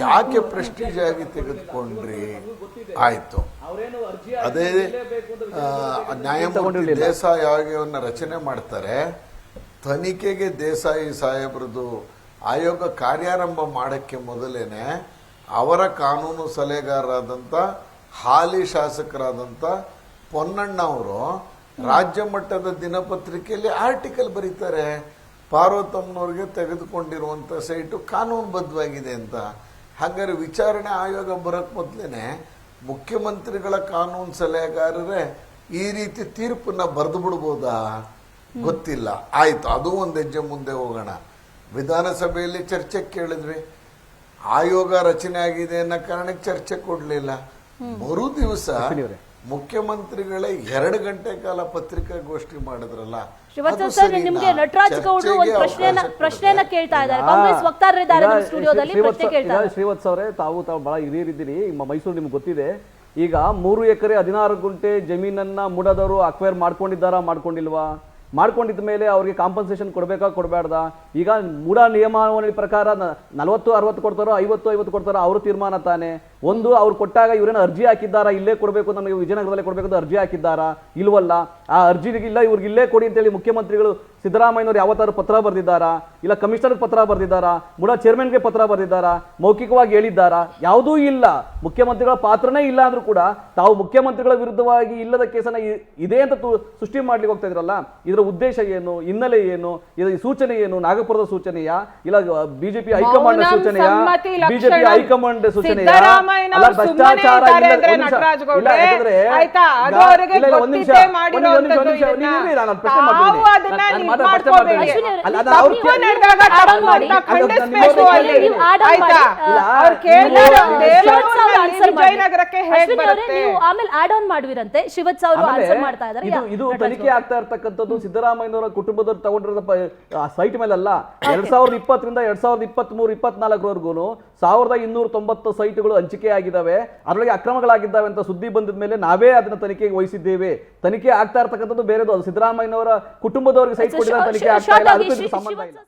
ಯಾಕೆ ಪ್ರೆಸ್ಟೀಜ್ ಆಗಿ ತೆಗೆದುಕೊಂಡ್ರಿ? ಆಯ್ತು, ಅದೇ ನ್ಯಾಯಮೂರ್ತಿ ದೇಸಾಯಿ ಆಯೋಗವನ್ನು ರಚನೆ ಮಾಡ್ತಾರೆ. ತನಿಖೆಗೆ ದೇಸಾಯಿ ಸಾಹೇಬ್ರದ್ದು ಆಯೋಗ ಕಾರ್ಯಾರಂಭ ಮಾಡಕ್ಕೆ ಮೊದಲೇನೆ ಅವರ ಕಾನೂನು ಸಲಹೆಗಾರರಾದಂಥ ಹಾಲಿ ಶಾಸಕರಾದಂಥ ಪೊನ್ನಣ್ಣ ಅವರು ರಾಜ್ಯ ಮಟ್ಟದ ದಿನಪತ್ರಿಕೆಯಲ್ಲಿ ಆರ್ಟಿಕಲ್ ಬರೀತಾರೆ, ಪಾರ್ವತಮ್ಮನವ್ರಿಗೆ ತೆಗೆದುಕೊಂಡಿರುವಂಥ ಸೈಟು ಕಾನೂನುಬದ್ಧವಾಗಿದೆ ಅಂತ. ಹಾಗಾದ್ರೆ ವಿಚಾರಣೆ ಆಯೋಗ ಬರೋಕ್ಕೆ ಮೊದಲೇನೆ ಮುಖ್ಯಮಂತ್ರಿಗಳ ಕಾನೂನು ಸಲಹೆಗಾರರೇ ಈ ರೀತಿ ತೀರ್ಪನ್ನ ಬರೆದು ಬಿಡ್ಬೋದಾ? ಗೊತ್ತಿಲ್ಲ. ಆಯ್ತು, ಅದು ಒಂದು ಹೆಜ್ಜೆ ಮುಂದೆ ಹೋಗೋಣ. ವಿಧಾನಸಭೆಯಲ್ಲಿ ಚರ್ಚೆ ಕೇಳಿದ್ವಿ, ಆಯೋಗ ರಚನೆ ಆಗಿದೆ ಅನ್ನೋ ಕಾರಣಕ್ಕೆ ಚರ್ಚೆ ಕೊಡ್ಲಿಲ್ಲ. ಮರು ದಿವಸ ಮುಖ್ಯಮಂತ್ರಿಗಳೇ 2 ಗಂಟೆ ಕಾಲ ಪತ್ರಿಕಾಗೋಷ್ಠಿ ಮಾಡಿದ್ರಲ್ಲ. ನಿಮ್ಗೆ ನಟರಾಜ್ ಗೌಡ್ರು ಒಂದು ಪ್ರಶ್ನೆಯನ್ನ ಕೇಳ್ತಾ ಇದ್ದಾರೆ, ಕಾಂಗ್ರೆಸ್ ವಕ್ತಾರರಿದ್ದಾರೆ ನಮ್ಮ ಸ್ಟುಡಿಯೋದಲ್ಲಿ, ಪ್ರಶ್ನೆ ಕೇಳ್ತಾ ಇದ್ದಾರೆ. ಶ್ರೀವತ್ಸ ಅವರೇ, ತಾವು ಬಹಳ ಹಿರಿಯರಿದ್ದೀರಿ, ಮೈಸೂರು ನಿಮ್ಗೆ ಗೊತ್ತಿದೆ. ಈಗ 3 ಎಕರೆ 16 ಗುಂಟೆ ಜಮೀನನ್ನ ಮೂಡಾದವರು ಅಕ್ವೈರ್ ಮಾಡ್ಕೊಂಡಿದ್ದಾರಾ, ಮಾಡ್ಕೊಂಡಿಲ್ವಾ? ಮಾಡ್ಕೊಂಡಿದ್ದ ಮೇಲೆ ಅವ್ರಿಗೆ ಕಾಂಪನ್ಸೇಷನ್ ಕೊಡಬೇಕಾ, ಕೊಡಬೇಡ್ದ? ಈಗ ಮೂಡ ನಿಯಮಾವಳಿ ಪ್ರಕಾರ 40-60 ಕೊಡ್ತಾರೋ, 50-50 ಕೊಡ್ತಾರೋ, ಅವ್ರ ತೀರ್ಮಾನ ತಾನೆ. ಒಂದು ಅವ್ರು ಕೊಟ್ಟಾಗ ಇವ್ರೇನು ಅರ್ಜಿ ಹಾಕಿದ್ದಾರಾ, ಇಲ್ಲೇ ಕೊಡಬೇಕು, ನಮಗೆ ವಿಜಯನಗರದಲ್ಲೇ ಕೊಡಬೇಕು ಅಂತ ಅರ್ಜಿ ಹಾಕಿದ್ದಾರಾ? ಇಲ್ವಲ್ಲ. ಆ ಅರ್ಜಿಗಿಲ್ಲ, ಇವ್ರಿಗೆ ಇಲ್ಲೇ ಕೊಡಿ ಅಂತೇಳಿ ಮುಖ್ಯಮಂತ್ರಿಗಳು ಸಿದ್ದರಾಮಯ್ಯನವ್ರು ಯಾವತ್ತಾರು ಪತ್ರ ಬರೆದಿದ್ದಾರಾ? ಇಲ್ಲ ಕಮಿಷನರ್ಗೆ ಪತ್ರ ಬರೆದಿದ್ದಾರಾ? ಮೂಡ ಚೇರ್ಮನ್ಗೆ ಪತ್ರ ಬರೆದಿದ್ದಾರಾ? ಮೌಖಿಕವಾಗಿ ಹೇಳಿದ್ದಾರಾ? ಯಾವುದೂ ಇಲ್ಲ. ಮುಖ್ಯಮಂತ್ರಿಗಳ ಪಾತ್ರನೇ ಇಲ್ಲ ಅಂದ್ರೂ ಕೂಡ ತಾವು ಮುಖ್ಯಮಂತ್ರಿಗಳ ವಿರುದ್ಧವಾಗಿ ಇಲ್ಲದ ಕೇಸನ್ನ ಇದೆ ಅಂತ ಸೃಷ್ಟಿ ಮಾಡ್ಲಿಕ್ಕೆ ಹೋಗ್ತಾ ಇದ್ರಲ್ಲ. ಇದರ ಉದ್ದೇಶ ಏನು, ಹಿನ್ನೆಲೆ ಏನು, ಇದರ ಸೂಚನೆ ಏನು? ನಾಗಪುರದ ಸೂಚನೆಯಾ, ಇಲ್ಲ ಬಿಜೆಪಿ ಹೈಕಮಾಂಡ್ ಸೂಚನೆಯಾ? ಬಿಜೆಪಿ ಹೈಕಮಾಂಡ್ ಸೂಚನೆಯಾ? ಅಲ್ಲ, ಭ್ರಷ್ಟಾಚಾರ ಆಮೇಲೆ ಆಡ್ ಆನ್ ಮಾಡುವಿರಂತೆ ಶಿವತ್ ಅವರು ಆನ್ಸರ್ ಮಾಡ್ತಾ ಇದ್ದಾರೆ. ಇದು ತನಿಖೆ ಆಗ್ತಾ ಇರ್ತಕ್ಕಂಥದ್ದು ಸಿದ್ದರಾಮಯ್ಯನವರ ಕುಟುಂಬದವರು ತಗೊಂಡಿರೋ ಸೈಟ್ ಮೇಲಲ್ಲ. 2020ರಿಂದ 2023-24ವರೆಗೂ 1290 ಸೈಟ್ಗಳು ಹಂಚಿಕೆ ಆಗಿದ್ದಾವೆ, ಅದರೊಳಗೆ ಅಕ್ರಮಗಳಾಗಿದ್ದಾವೆ ಅಂತ ಸುದ್ದಿ ಬಂದಿದ ಮೇಲೆ ನಾವೇ ಅದನ್ನ ತನಿಖೆಗೆ ವಹಿಸಿದ್ದೇವೆ. ತನಿಖೆ ಆಗ್ತಾ ಇರ್ತಕ್ಕಂಥದ್ದು ಬೇರೆದು, ಸಿದ್ದರಾಮಯ್ಯನವರ ಕುಟುಂಬದವರಿಗೆ ಸೈಟ್ ಕೊಟ್ಟಿರೋ ತನಿಖೆ ಆಗ್ತಾ ಇಲ್ಲ, ಅದಕ್ಕೂ ಸಂಬಂಧ ಇಲ್ಲ.